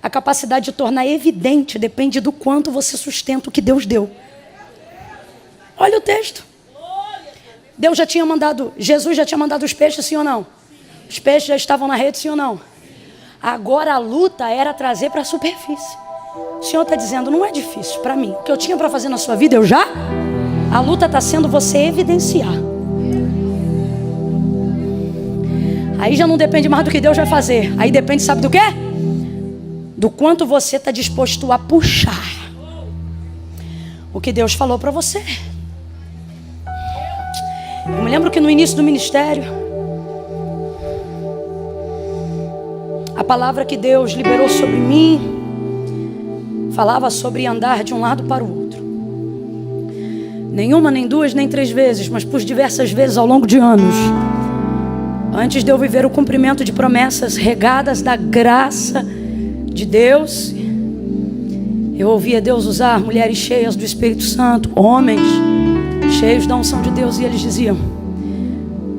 A capacidade de tornar evidente depende do quanto você sustenta o que Deus deu. Olha o texto. Deus já tinha mandado, Jesus já tinha mandado os peixes, sim ou não? Os peixes já estavam na rede, sim ou não? Agora a luta era trazer para a superfície. O Senhor está dizendo, não é difícil para mim. O que eu tinha para fazer na sua vida, eu já... A luta está sendo você evidenciar. Aí já não depende mais do que Deus vai fazer. Aí depende, sabe do quê? Do quanto você está disposto a puxar o que Deus falou para você. Eu me lembro que no início do ministério, a palavra que Deus liberou sobre mim falava sobre andar de um lado para o outro. Nenhuma, nem duas, nem três vezes, mas por diversas vezes ao longo de anos. Antes de eu viver o cumprimento de promessas regadas da graça de Deus, eu ouvia Deus usar mulheres cheias do Espírito Santo, homens cheios da unção de Deus, e eles diziam,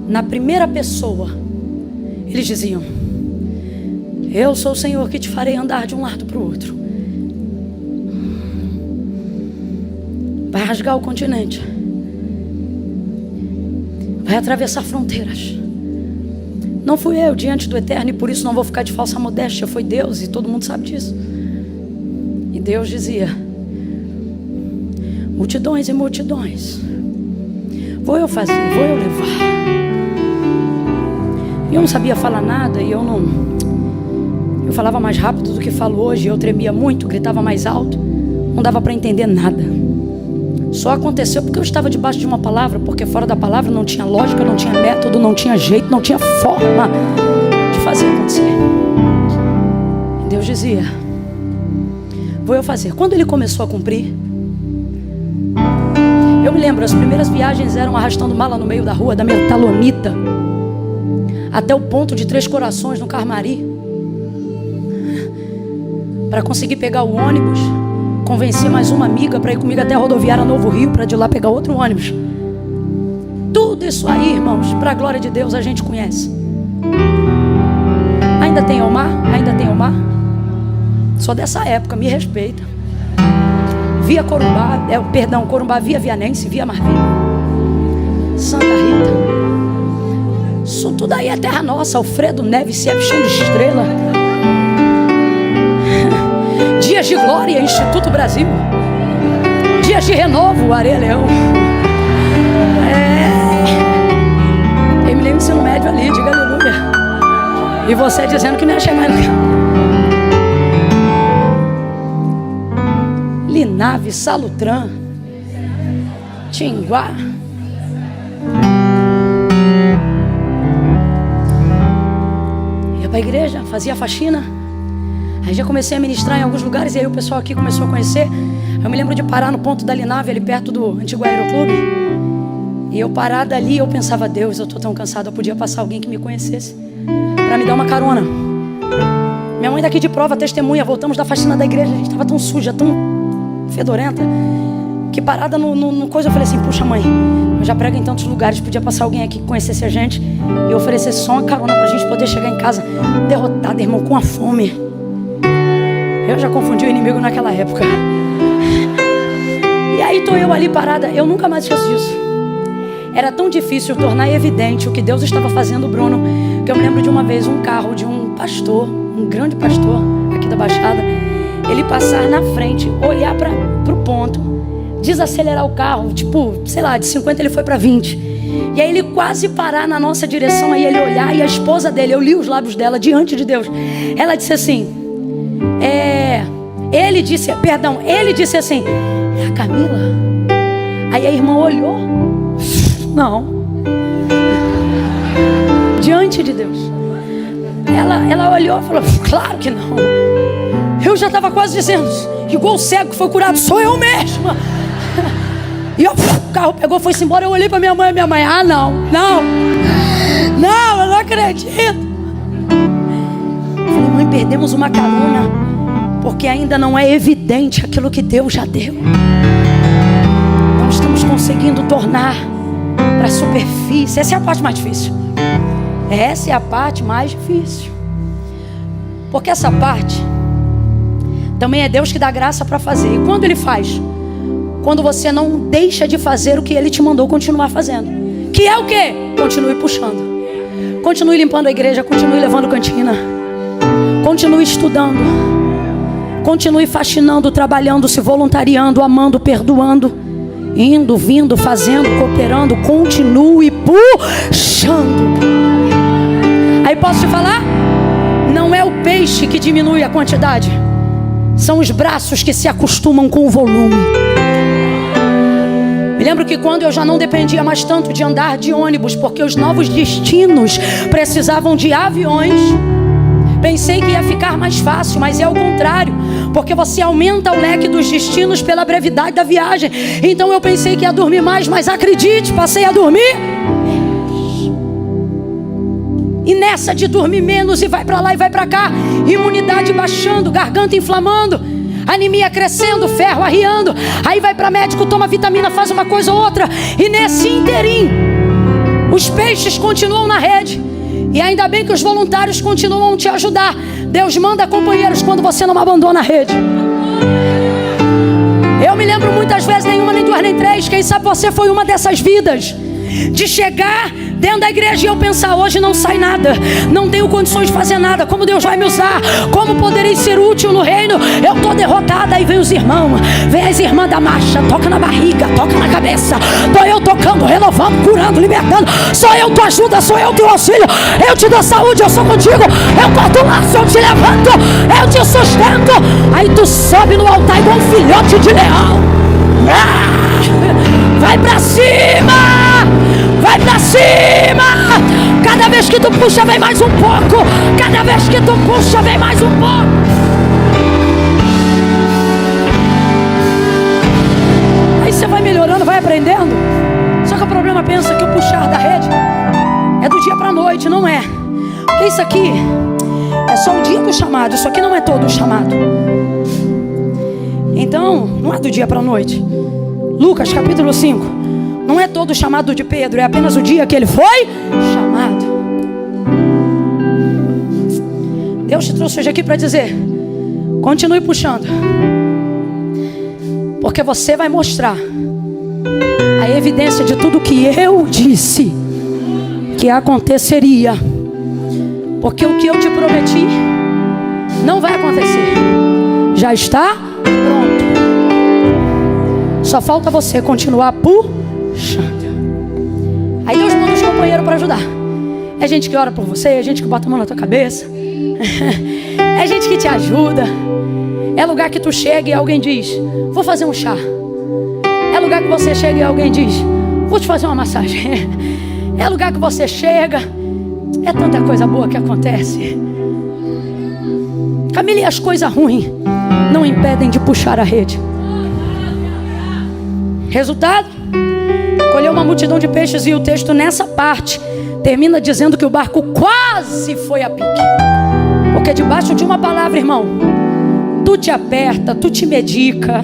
na primeira pessoa, eles diziam, eu sou o Senhor que te farei andar de um lado para o outro. Vai rasgar o continente, vai atravessar fronteiras. Não fui eu diante do Eterno e por isso não vou ficar de falsa modéstia. Foi Deus e todo mundo sabe disso. E Deus dizia, multidões e multidões, vou eu fazer, vou eu levar. E eu não sabia falar nada e eu falava mais rápido do que falo hoje. Eu tremia muito, gritava mais alto, não dava para entender nada. Só aconteceu porque eu estava debaixo de uma palavra, porque fora da palavra não tinha lógica, não tinha método, não tinha jeito, não tinha forma de fazer acontecer. E Deus dizia, vou eu fazer. Quando Ele começou a cumprir, eu me lembro, as primeiras viagens eram arrastando mala no meio da rua, da Metalonita, até o ponto de Três Corações, no Carmari, para conseguir pegar o ônibus, convenci mais uma amiga para ir comigo até a rodoviária Novo Rio, para de lá pegar outro ônibus. Tudo isso aí, irmãos, para a glória de Deus, a gente conhece. Ainda tem Omar? Ainda tem Omar? Sou dessa época, me respeita. Via Corumbá, Corumbá via Vianense, via Marvim, Santa Rita. Isso tudo aí é terra nossa. Alfredo Neves, Ciep, Chão de Estrela, Dias de Glória, Instituto Brasil, Dias de Renovo, Areia Leão. Terminei o ensino médio ali, diga aleluia. E você dizendo que não ia chegar no Linave, Salutran, Tinguá. Ia para a igreja, fazia faxina. Aí já comecei a ministrar em alguns lugares, e aí o pessoal aqui começou a conhecer. Eu me lembro de parar no ponto da Linave, ali perto do antigo aeroclube. E eu parada ali, eu pensava, Deus, eu tô tão cansado, eu podia passar alguém que me conhecesse para me dar uma carona. Minha mãe daqui de prova, testemunha, voltamos da faxina da igreja, a gente tava tão suja, tão fedorenta, que parada no coisa, eu falei assim, puxa mãe, eu já prego em tantos lugares, podia passar alguém aqui que conhecesse a gente e oferecesse só uma carona pra gente poder chegar em casa derrotada, irmão, com a fome. Eu já confundi o inimigo naquela época. E aí tô eu ali parada. Eu nunca mais esqueço disso. Era tão difícil tornar evidente o que Deus estava fazendo, Bruno, que eu me lembro de uma vez um carro de um pastor, um grande pastor aqui da Baixada, ele passar na frente, olhar pro ponto, desacelerar o carro, tipo, sei lá, de 50 ele foi para 20. E aí ele quase parar na nossa direção, aí ele olhar, e a esposa dele, eu li os lábios dela diante de Deus, ela disse assim, ele disse assim, é a Camila? Aí a irmã olhou, não, diante de Deus, ela olhou e falou, claro que não. Eu já estava quase dizendo, igual o cego que foi curado, sou eu mesma. E o carro pegou, foi-se embora. Eu olhei para minha mãe, não, eu não acredito. Falei, mãe, perdemos uma carona, porque ainda não é evidente aquilo que Deus já deu. Não estamos conseguindo tornar para a superfície. Essa é a parte mais difícil. Essa é a parte mais difícil. Porque essa parte também é Deus que dá graça para fazer. E quando Ele faz? Quando você não deixa de fazer o que Ele te mandou continuar fazendo. Que é o quê? Continue puxando. Continue limpando a igreja. Continue levando cantina. Continue estudando. Continue faxinando, trabalhando, se voluntariando, amando, perdoando. Indo, vindo, fazendo, cooperando. Continue puxando. Aí posso te falar? Não é o peixe que diminui a quantidade. São os braços que se acostumam com o volume. Me lembro que quando eu já não dependia mais tanto de andar de ônibus, porque os novos destinos precisavam de aviões, pensei que ia ficar mais fácil, mas é o contrário, porque você aumenta o leque dos destinos pela brevidade da viagem. Então eu pensei que ia dormir mais, mas acredite, passei a dormir. E nessa de dormir menos e vai pra lá e vai pra cá, imunidade baixando, garganta inflamando, anemia crescendo, ferro arriando. Aí vai pra médico, toma vitamina, faz uma coisa ou outra. E nesse interim, os peixes continuam na rede. E ainda bem que os voluntários continuam a te ajudar. Deus manda companheiros quando você não abandona a rede. Eu me lembro muitas vezes, nenhuma, nem duas, nem três. Quem sabe você foi uma dessas vidas, de chegar dentro da igreja e eu pensar, hoje não sai nada, não tenho condições de fazer nada, como Deus vai me usar, como poderei ser útil no reino, eu estou derrotada. Aí vem os irmãos, vem as irmãs da marcha, toca na barriga, toca na cabeça, estou eu tocando, renovando, curando, libertando, sou eu tua ajuda, sou eu teu auxílio, eu te dou saúde, eu sou contigo, eu corto o laço, eu te levanto, eu te sustento. Aí tu sobe no altar igual um filhote de leão. Vai pra cima! Vai pra cima! Cada vez que tu puxa vem mais um pouco. Cada vez que tu puxa vem mais um pouco. Aí você vai melhorando, vai aprendendo. Só que o problema pensa que o puxar da rede é do dia pra noite, não é. Porque isso aqui é só o dia do chamado. Isso aqui não é todo o chamado. Então, não é do dia pra noite. Lucas capítulo 5. Não é todo o chamado de Pedro, é apenas o dia que ele foi chamado. Deus te trouxe hoje aqui para dizer, continue puxando, porque você vai mostrar a evidência de tudo que eu disse que aconteceria. Porque o que eu te prometi não vai acontecer, já está pronto. Só falta você continuar puxando. Aí Deus manda os companheiros para ajudar. É gente que ora por você, é gente que bota a mão na tua cabeça, é gente que te ajuda. É lugar que tu chega e alguém diz, vou fazer um chá. É lugar que você chega e alguém diz, vou te fazer uma massagem. É lugar que você chega, é tanta coisa boa que acontece. Camila, e as coisas ruins não impedem de puxar a rede. Resultado? Colheu uma multidão de peixes. E o texto nessa parte termina dizendo que o barco quase foi a pique. Porque debaixo de uma palavra, irmão, tu te aperta, tu te medica.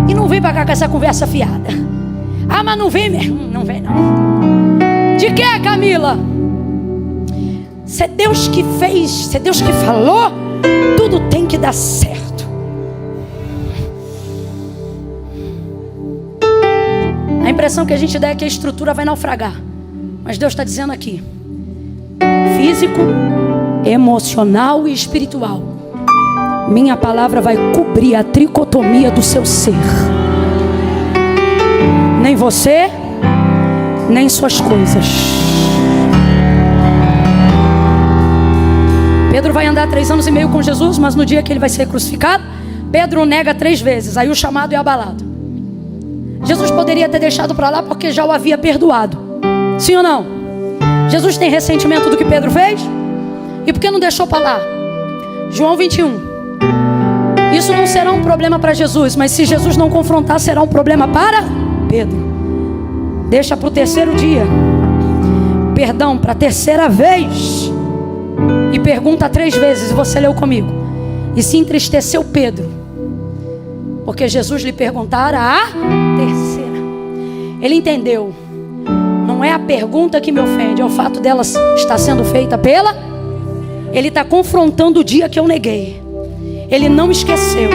E não vem pra cá com essa conversa fiada. Ah, mas não vem mesmo. Não vem não. De que, Camila? Se é Deus que fez, se é Deus que falou, tudo tem que dar certo. impressão que a gente dá é que a estrutura vai naufragar. Mas Deus está dizendo aqui: físico, emocional e espiritual, minha palavra vai cobrir a tricotomia do seu ser. Nem você, nem suas coisas. Pedro vai andar 3 anos e meio com Jesus, mas no dia que ele vai ser crucificado, Pedro o nega 3 vezes. Aí o chamado é abalado. Jesus poderia ter deixado para lá porque já o havia perdoado. Sim ou não? Jesus tem ressentimento do que Pedro fez? E por que não deixou para lá? João 21. Isso não será um problema para Jesus, mas se Jesus não confrontar, será um problema para Pedro. Deixa para o 3º dia. Perdão, para a 3ª vez. E pergunta 3 vezes, você leu comigo. E se entristeceu Pedro, porque Jesus lhe perguntara a 3ª. Ele entendeu. Não é a pergunta que me ofende, é o fato dela estar sendo feita pela... Ele está confrontando o dia que eu neguei. Ele não esqueceu.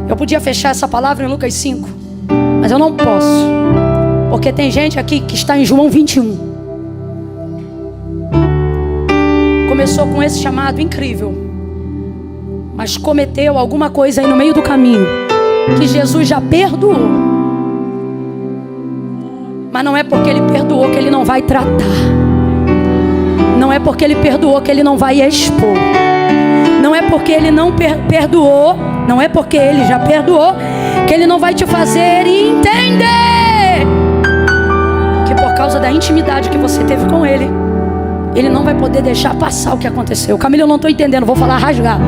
Eu podia fechar essa palavra em Lucas 5, mas eu não posso, porque tem gente aqui que está em João 21. Começou com esse chamado incrível, mas cometeu alguma coisa aí no meio do caminho que Jesus já perdoou. Mas não é porque ele perdoou que ele não vai tratar. Não é porque ele perdoou que ele não vai expor. Não é porque ele não perdoou, não é porque ele já perdoou que ele não vai te fazer entender que por causa da intimidade que você teve com ele, ele não vai poder deixar passar o que aconteceu. Camila, eu não estou entendendo, vou falar rasgado.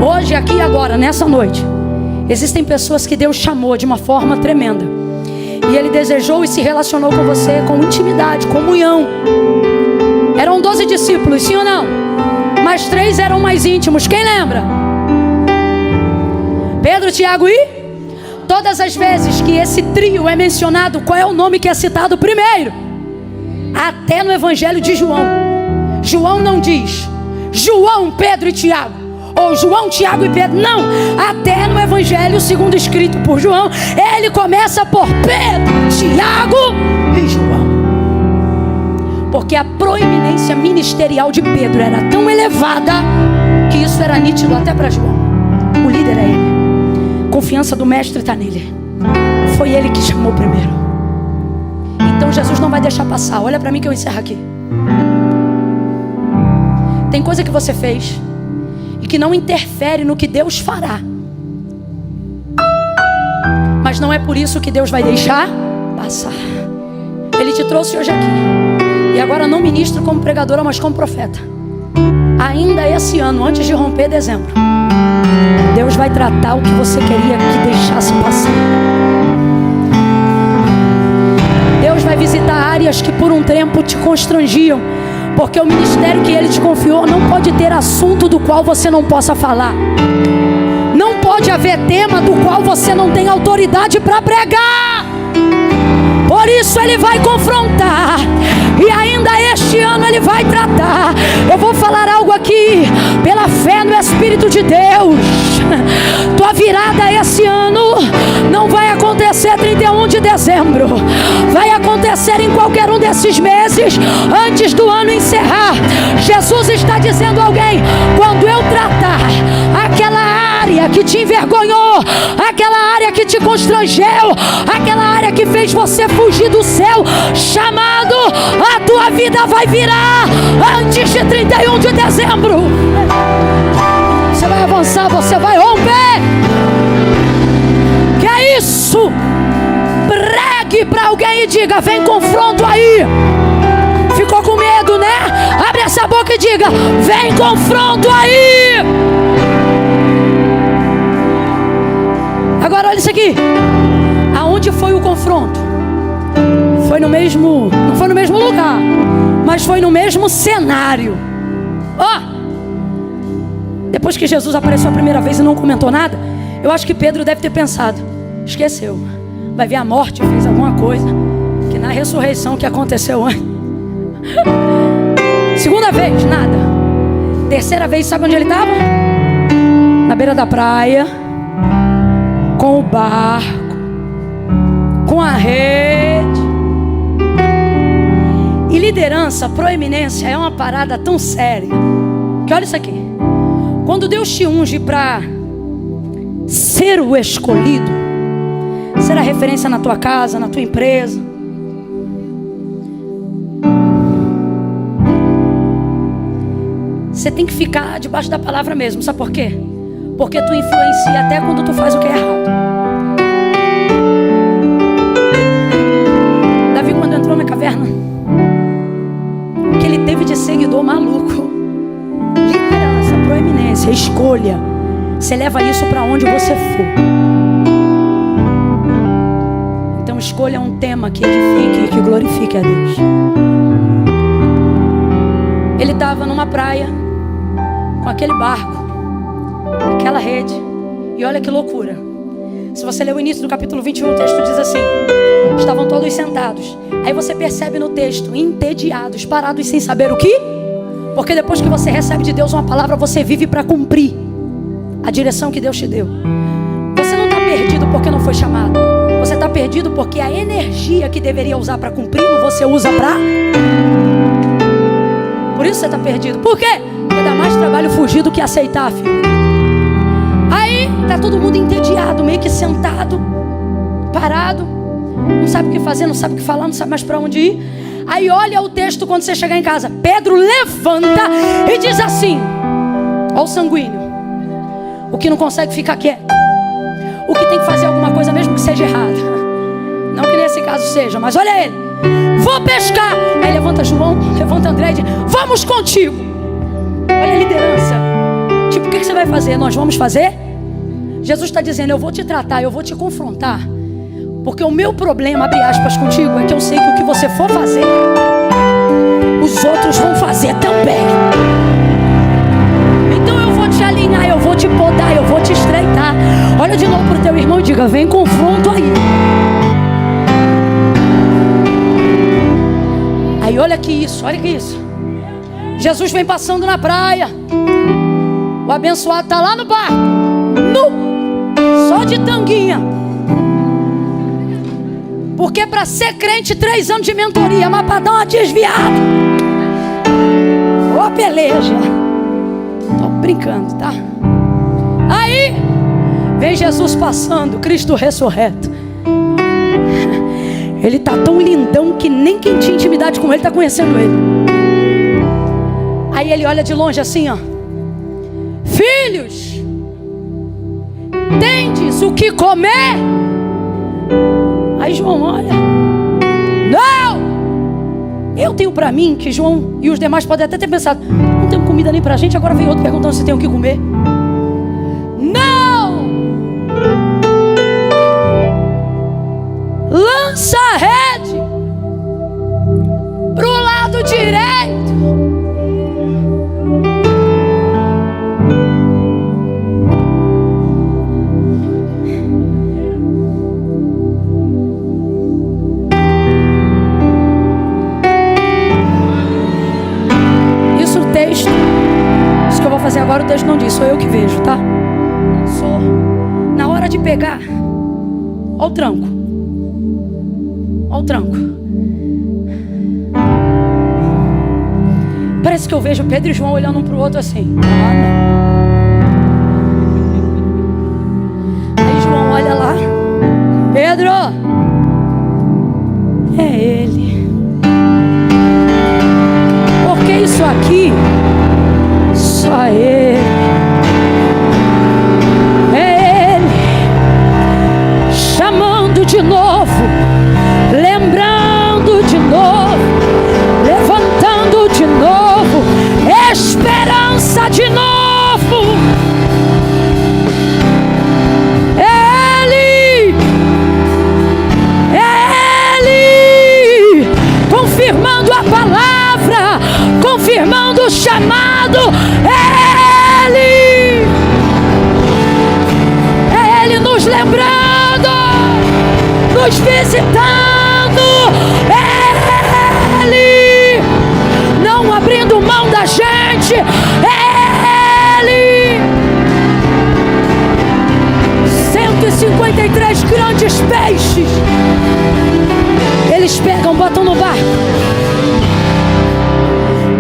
Hoje, aqui e agora, nessa noite, existem pessoas que Deus chamou de uma forma tremenda, e Ele desejou e se relacionou com você com intimidade, comunhão. Eram 12 discípulos, sim ou não? Mas 3 eram mais íntimos, quem lembra? Pedro, Tiago e... Todas as vezes que esse trio é mencionado, qual é o nome que é citado primeiro? Até no Evangelho de João. João não diz João, Pedro e Tiago, ou João, Tiago e Pedro. Não, até no Evangelho segundo escrito por João, ele começa por Pedro, Tiago e João. Porque a proeminência ministerial de Pedro era tão elevada que isso era nítido até para João. O líder é ele. Confiança do mestre está nele. Foi ele que chamou primeiro. Então Jesus não vai deixar passar. Olha para mim que eu encerro aqui. Tem coisa que você fez e que não interfere no que Deus fará, mas não é por isso que Deus vai deixar passar. Ele te trouxe hoje aqui, e agora não ministro como pregadora, mas como profeta. Ainda esse ano, antes de romper dezembro, Deus vai tratar o que você queria que deixasse passar. Deus vai visitar áreas que por um tempo te constrangiam, porque o ministério que Ele te confiou não pode ter assunto do qual você não possa falar. Não pode haver tema do qual você não tem autoridade para pregar. Por isso Ele vai confrontar, e ainda este ano Ele vai tratar. Eu vou falar algo aqui pela fé no Espírito de Deus. Tua virada esse ano não vai acontecer 31 de dezembro. Vai acontecer em qualquer um desses meses antes do ano encerrar. Jesus está dizendo a alguém: quando eu tratar aquela área que te envergonhou, aquela área que te constrangeu, aquela área que fez você fugir do céu chamado, a tua vida vai virar antes de 31 de dezembro. Você vai avançar, você vai romper. Que é isso? Pregue para alguém e diga: vem confronto aí. Ficou com medo, né? Abre essa boca e diga: vem confronto aí. Agora olha isso aqui. Aonde foi o confronto? Foi no mesmo, não foi no mesmo lugar, mas foi no mesmo cenário. Depois que Jesus apareceu a primeira vez e não comentou nada, eu acho que Pedro deve ter pensado: esqueceu, vai ver a morte, fez alguma coisa que na ressurreição que aconteceu antes. Segunda vez, nada. Terceira vez, sabe onde ele estava? Na beira da praia, com o barco. liderança, proeminência é uma parada tão séria que olha isso aqui. Quando Deus te unge para ser o escolhido, ser a referência na tua casa, na tua empresa, você tem que ficar debaixo da palavra mesmo. Sabe por quê? Porque tu influencia até quando tu faz o que é errado. Davi, quando entrou na caverna, o que ele teve de seguidor maluco, liderança, proeminência, escolha, você leva isso para onde você for. Então escolha um tema que edifique e que glorifique a Deus. Ele estava numa praia com aquele barco, aquela rede, e olha que loucura. Se você ler o início do capítulo 21, o texto diz assim: estavam todos sentados. Aí você percebe no texto, entediados, parados sem saber o que. Porque depois que você recebe de Deus uma palavra, você vive para cumprir a direção que Deus te deu. Você não está perdido porque não foi chamado. Você está perdido porque a energia que deveria usar para cumprir, você usa para... Por isso você está perdido. Por quê? Porque dá mais trabalho fugir do que aceitar, filho. Aí tá todo mundo entediado, meio que sentado, parado, não sabe o que fazer, não sabe o que falar, não sabe mais para onde ir. Aí olha o texto quando você chegar em casa. Pedro levanta e diz assim: ó o sanguíneo, o que não consegue ficar quieto, o que tem que fazer alguma coisa mesmo que seja errada. Não que nesse caso seja, mas olha ele: vou pescar. Aí levanta João, levanta André e diz: vamos contigo. Olha a liderança. Tipo, o que você vai fazer? Nós vamos fazer? Jesus está dizendo: eu vou te tratar, eu vou te confrontar, porque o meu problema, abre aspas, contigo, é que eu sei que o que você for fazer, os outros vão fazer também. Então eu vou te alinhar, eu vou te podar, eu vou te estreitar. Olha de novo para o teu irmão e diga: vem confronto aí. Aí olha que isso, olha que isso. Jesus vem passando na praia. O abençoado está lá no barco, só de tanguinha. Porque para ser crente 3 anos de mentoria, mas para dar uma desviada, ô peleja. Tô brincando, tá? Aí vem Jesus passando, Cristo ressurreto. Ele tá tão lindão que nem quem tinha intimidade com ele tá conhecendo ele. Aí ele olha de longe assim, ó: filhos, tendes o que comer? Aí João olha: não! Eu tenho para mim, que João e os demais podem até ter pensado: não tem comida nem pra gente. Agora vem outro perguntando se tem o que comer. Não! Lança a rede pro lado direito. Agora o texto não diz, sou eu que vejo, tá? Sou. Na hora de pegar, ó o tranco. Ó o tranco. Parece que eu vejo Pedro e João olhando um pro outro assim. Ah, não. Aí João olha lá: Pedro, é ele. Porque isso aqui, só ele, é ele, chamando de novo, lembrando de novo, levantando de novo, esperança de novo. É ele, confirmando a palavra, confirmando o chamado. É ele nos lembrando, nos visitando. É ele não abrindo mão da gente. É ele. 153 grandes peixes eles pegam, botam no barco.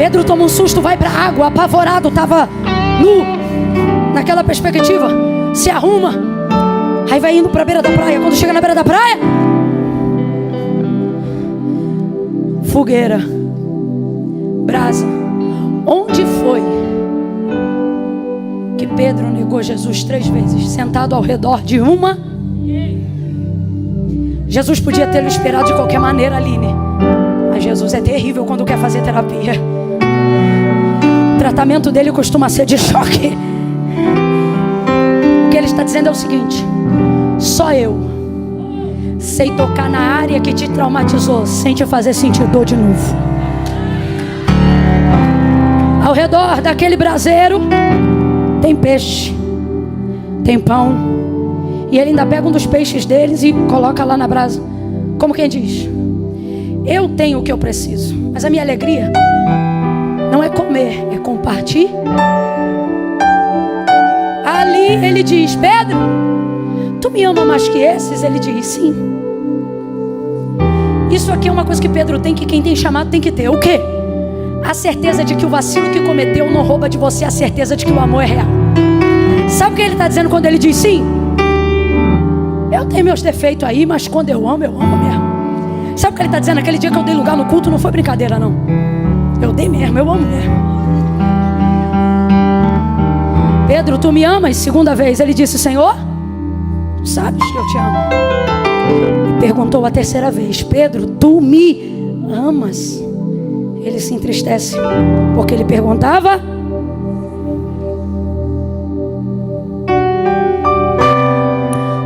Pedro toma um susto, vai para a água, apavorado, estava nu, naquela perspectiva, se arruma, aí vai indo para a beira da praia. Quando chega na beira da praia, fogueira, brasa. Onde foi que Pedro negou Jesus 3 vezes? Sentado ao redor de uma. Jesus podia tê-lo esperado de qualquer maneira, Aline, mas Jesus é terrível quando quer fazer terapia. O tratamento dele costuma ser de choque. O que ele está dizendo é o seguinte: só eu sei tocar na área que te traumatizou sem te fazer sentir dor de novo. Ao redor daquele braseiro tem peixe, tem pão, e ele ainda pega um dos peixes deles e coloca lá na brasa, como quem diz: eu tenho o que eu preciso, mas a minha alegria não é comer, é compartilhar. Ali ele diz: Pedro, tu me ama mais que esses? Ele diz: sim. Isso aqui é uma coisa que Pedro tem, que quem tem chamado tem que ter. O quê? A certeza de que o vacilo que cometeu não rouba de você a certeza de que o amor é real. Sabe o que ele está dizendo quando ele diz sim? Eu tenho meus defeitos aí, mas quando eu amo mesmo. Sabe o que ele está dizendo? Aquele dia que eu dei lugar no culto não foi brincadeira, não. Eu dei mesmo, eu amo mesmo. Pedro, tu me amas? Segunda vez ele disse: Senhor, tu sabes que eu te amo. E perguntou a terceira vez: Pedro, tu me amas? Ele se entristece, porque ele perguntava.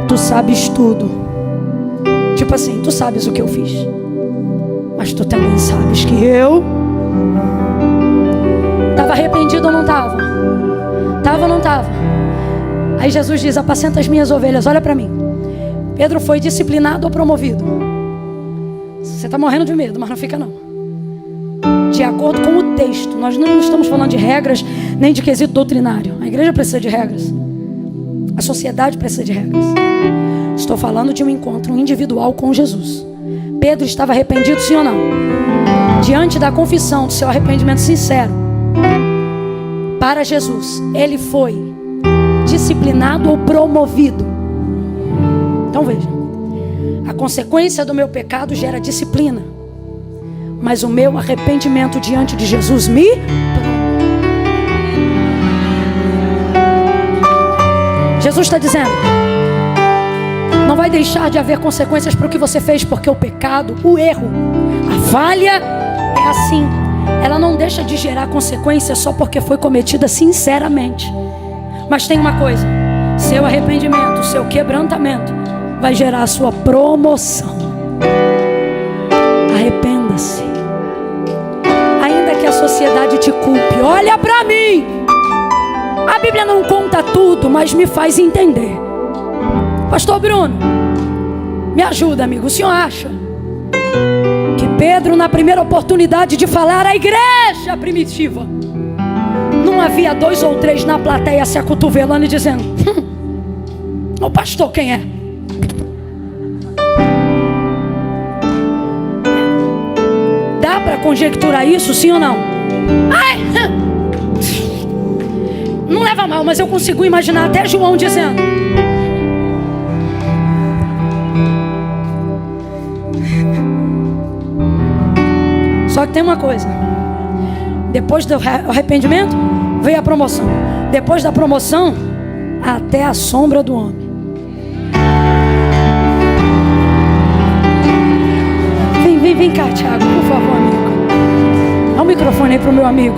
Tu sabes tudo. Tipo assim, tu sabes o que eu fiz, mas tu também sabes que eu estava arrependido ou não estava? Estava ou não estava? Aí Jesus diz: apacenta as minhas ovelhas. Olha para mim. Pedro foi disciplinado ou promovido? Você está morrendo de medo, mas não fica não. De acordo com o texto, nós não estamos falando de regras, nem de quesito doutrinário. A igreja precisa de regras, a sociedade precisa de regras. Estou falando de um encontro individual com Jesus. Pedro estava arrependido, sim ou não? Diante da confissão do seu arrependimento sincero para Jesus, ele foi disciplinado ou promovido? Então veja, a consequência do meu pecado gera disciplina, mas o meu arrependimento diante de Jesus me... Jesus está dizendo: não vai deixar de haver consequências para o que você fez, porque o pecado, o erro, a falha é assim. Ela não deixa de gerar consequências só porque foi cometida sinceramente. Mas tem uma coisa: seu arrependimento, seu quebrantamento vai gerar a sua promoção. Arrependa-se, ainda que a sociedade te culpe. Olha para mim, a Bíblia não conta tudo, mas me faz entender. Pastor Bruno, me ajuda, amigo. O senhor acha que Pedro, na primeira oportunidade de falar à igreja primitiva, não havia 2 ou 3 na plateia se acotovelando e dizendo: o pastor quem é? Dá para conjecturar isso, sim ou não? Ai, não leva mal, mas eu consigo imaginar até João dizendo: só que tem uma coisa: depois do arrependimento veio a promoção. Depois da promoção, até a sombra do homem. Vem cá, Thiago, por favor, amigo. Dá o microfone aí pro meu amigo.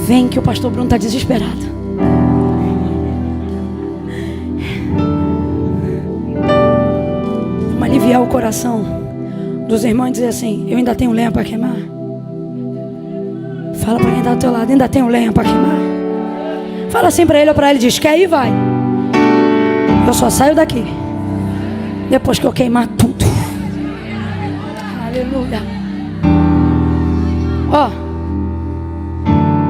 Vem que o pastor Bruno está desesperado. Vamos aliviar o coração dos irmãos e dizer assim: eu ainda tenho lenha para queimar. Fala para quem está do teu lado: ainda tenho lenha para queimar. Fala assim para ele ou para ela, diz: quer ir, vai. Eu só saio daqui depois que eu queimar tudo. Aleluia. Ó,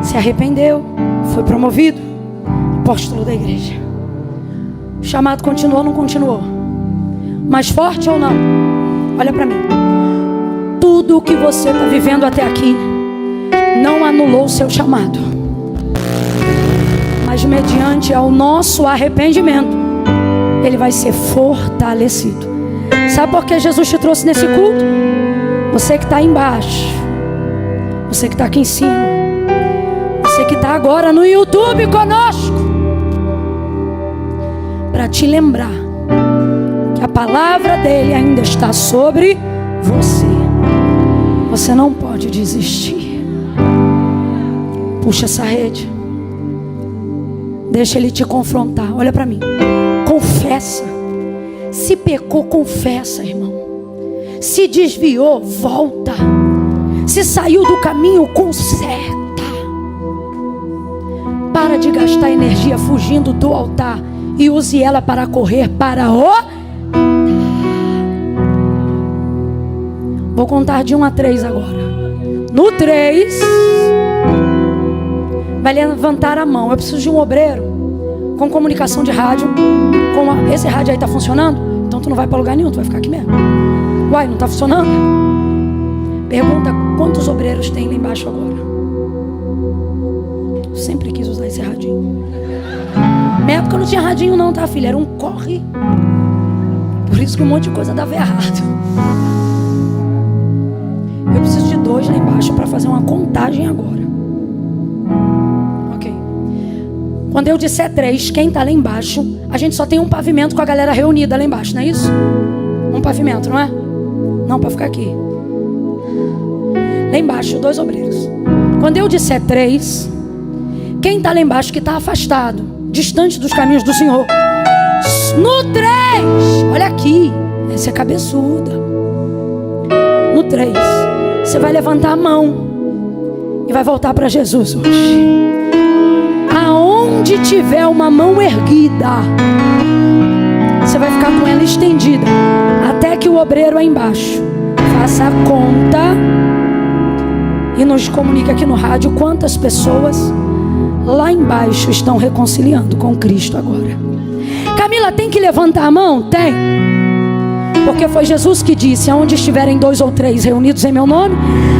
se arrependeu, foi promovido, apóstolo da igreja. O chamado continuou ou não continuou? Mais forte ou não? Olha para mim. Tudo o que você está vivendo até aqui não anulou o seu chamado, mas mediante ao nosso arrependimento, ele vai ser fortalecido. Sabe por que Jesus te trouxe nesse culto? Você que está aí embaixo, você que está aqui em cima, você que está agora no YouTube conosco, para te lembrar que a palavra dele ainda está sobre você. Você não pode desistir. Puxa essa rede, deixa ele te confrontar. Olha para mim, confessa. Se pecou, confessa, irmão. Se desviou, volta. Se saiu do caminho, conserta. Para de gastar energia fugindo do altar e use ela para correr para o... Vou contar de 1 a 3 agora. No 3, vai levantar a mão. Eu preciso de um obreiro com comunicação de rádio. Esse rádio aí tá funcionando? Então tu não vai para lugar nenhum, tu vai ficar aqui mesmo. Uai, não tá funcionando? Pergunta quantos obreiros tem lá embaixo agora. Eu sempre quis usar esse radinho. Na época não tinha radinho não, tá, filha? Era um corre. Por isso que um monte de coisa dava errado. Eu preciso de 2 lá embaixo para fazer uma contagem agora. Ok. Quando eu disser 3, quem está lá embaixo, a gente só tem um pavimento com a galera reunida lá embaixo, não é isso? Um pavimento, não é? Não, para ficar aqui. Lá embaixo, 2 obreiros. Quando eu disser 3, quem está lá embaixo que está afastado, distante dos caminhos do Senhor, no 3, olha aqui, essa é cabeçuda. No 3, você vai levantar a mão e vai voltar para Jesus hoje. Aonde tiver uma mão erguida, você vai ficar com ela estendida até que o obreiro aí embaixo faça a conta e nos comunique aqui no rádio quantas pessoas lá embaixo estão reconciliando com Cristo agora. Camila, tem que levantar a mão? Tem. Porque foi Jesus que disse: aonde estiverem 2 ou 3 reunidos em meu nome,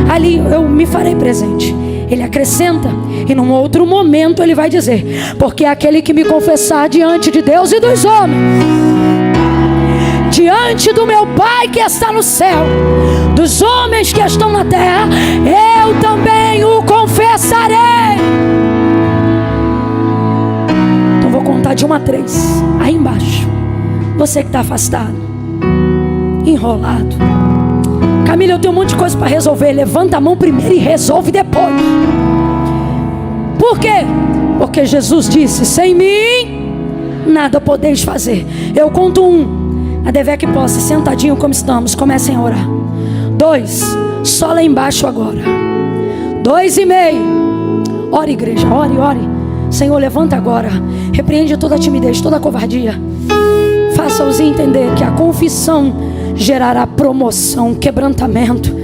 ali eu me farei presente. Ele acrescenta, e num outro momento ele vai dizer: porque aquele que me confessar diante de Deus e dos homens, diante do meu Pai que está no céu, dos homens que estão na terra, eu também o confessarei. Então vou contar de 1 a 3. Aí embaixo, você que está afastado, enrolado, Camila, eu tenho um monte de coisa para resolver. Levanta a mão primeiro e resolve depois. Por quê? Porque Jesus disse: sem mim nada podeis fazer. Eu conto 1. A Devec possa, sentadinho como estamos, comecem a orar. 2, só lá embaixo agora. 2,5. Ore, igreja, ore, ore. Senhor, levanta agora. Repreende toda a timidez, toda a covardia. Faça-os entender que a confissão gerará promoção, quebrantamento.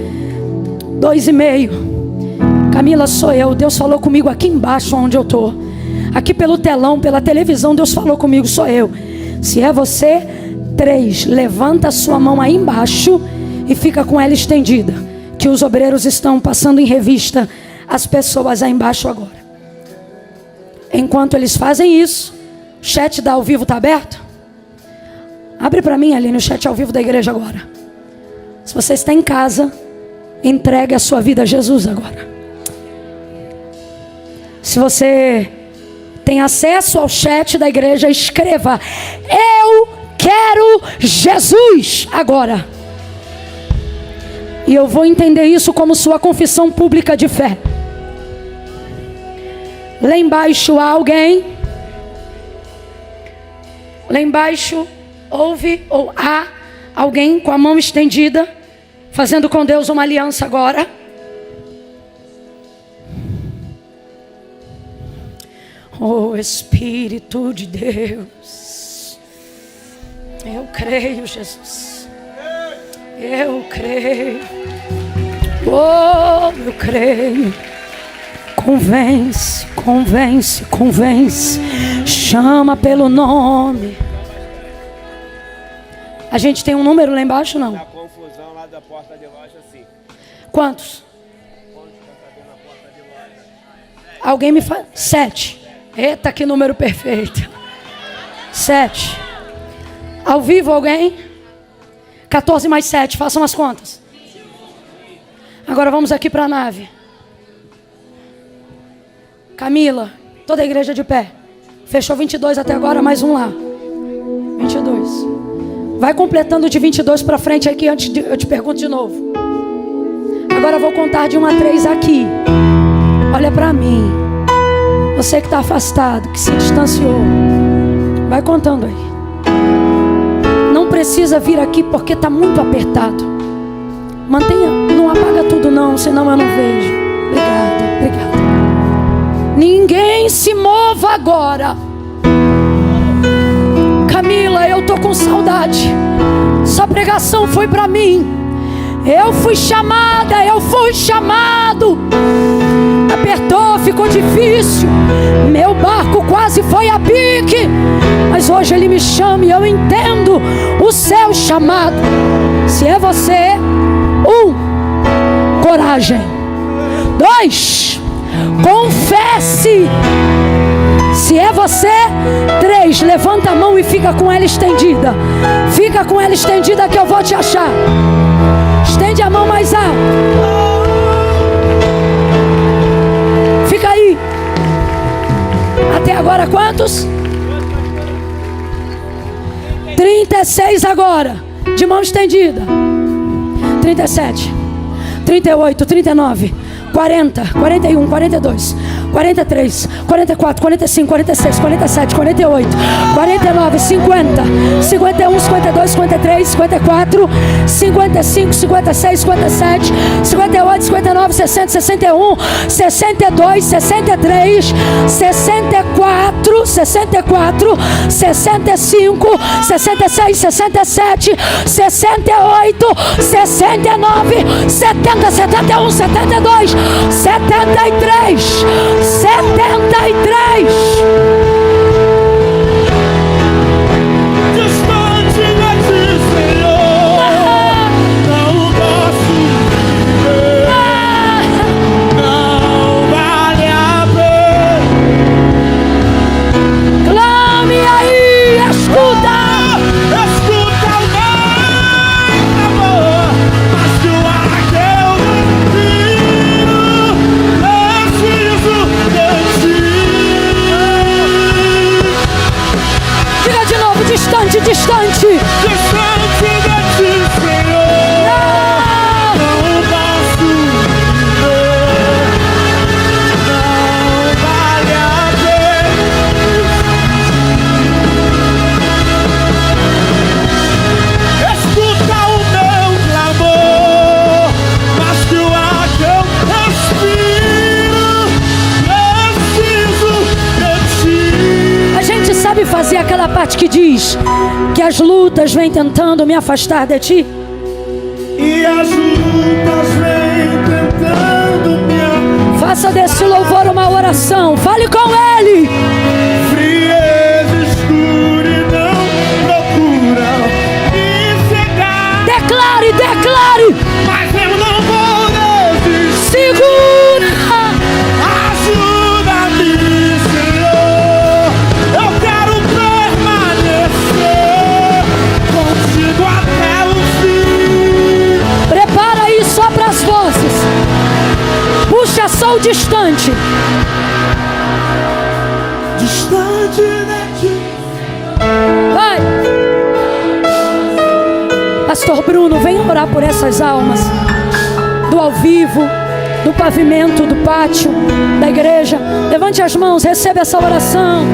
2,5. Camila, sou eu. Deus falou comigo aqui embaixo onde eu estou. Aqui pelo telão, pela televisão, Deus falou comigo, sou eu. Se é você, 3. Levanta a sua mão aí embaixo e fica com ela estendida, que os obreiros estão passando em revista as pessoas aí embaixo agora. Enquanto eles fazem isso, o chat da ao vivo está aberto? Abre para mim ali no chat ao vivo da igreja agora. Se você está em casa, entregue a sua vida a Jesus agora. Se você tem acesso ao chat da igreja, escreva: eu quero Jesus agora. E eu vou entender isso como sua confissão pública de fé. Lá embaixo há alguém. Lá embaixo houve ou há alguém com a mão estendida, fazendo com Deus uma aliança agora. Oh Espírito de Deus, eu creio, Jesus, eu creio, oh, eu creio. Convence, convence, convence. Chama pelo nome. A gente tem um número lá embaixo, não? Na confusão lá da porta de loja, sim. Quantos? Alguém me fala? 7. Eita, que número perfeito. 7. Ao vivo alguém? 14 mais 7, façam as contas. Agora vamos aqui para a nave. Camila, toda a igreja de pé. Fechou 22 até agora, mais um lá. 22. Vai completando de 22 para frente aqui, antes de, eu te pergunto de novo. Agora eu vou contar de 1 a 3 aqui. Olha para mim. Você que está afastado, que se distanciou. Vai contando aí. Não precisa vir aqui porque está muito apertado. Mantenha, não apaga tudo não, senão eu não vejo. Obrigada. Ninguém se mova agora. Camila, eu tô com saudade. Essa pregação foi para mim. Eu fui chamada, eu fui chamado. Apertou, ficou difícil. Meu barco quase foi a pique. Mas hoje ele me chama e eu entendo o seu chamado. Se é você, 1, coragem. 2, confesse. Se é você, 3, levanta a mão e fica com ela estendida. Fica com ela estendida que eu vou te achar. Estende a mão mais alto. Fica aí. Até agora quantos? 36 agora. De mão estendida. 37, 38, 39, 40, 41, 42, 43, 44, 45, 46, 47, 48, 49, 50, 51, 52, 53, 54, 55, 56, 57, 58, 59, 60, 61, 62, 63, 64, 64, 65, 66, 67, 68, 69, 70, 71, 72, 73, 73. Distante de ti, Senhor, não posso viver, não vale a pena. Clame aí, escuta. Escuta o meu amor, mas que o ar que eu preciso de ti. Diga de novo, distante, distante. Distante de ti, Senhor, não posso viver, não vale a pena. Escuta o meu clamor, mas que o ar que eu respiro, preciso de ti. A gente sabe fazer aquela parte que diz que as lutas vêm tentando me afastar de ti. E as lutas vêm tentando me Faça desse louvor uma oração. Fale com ele. frieza, escuridão, procuram me cegar. Declare, declare. Mas eu não vou desistir. Segura. Ajuda-me, Senhor. Eu quero permanecer contigo até o fim. Prepara aí só para as vozes. Puxa só o distante. Distante de ti. Vai. Pastor Bruno, vem orar por essas almas. Do ao vivo, do pavimento, do pátio, da igreja. Levante as mãos, receba essa oração.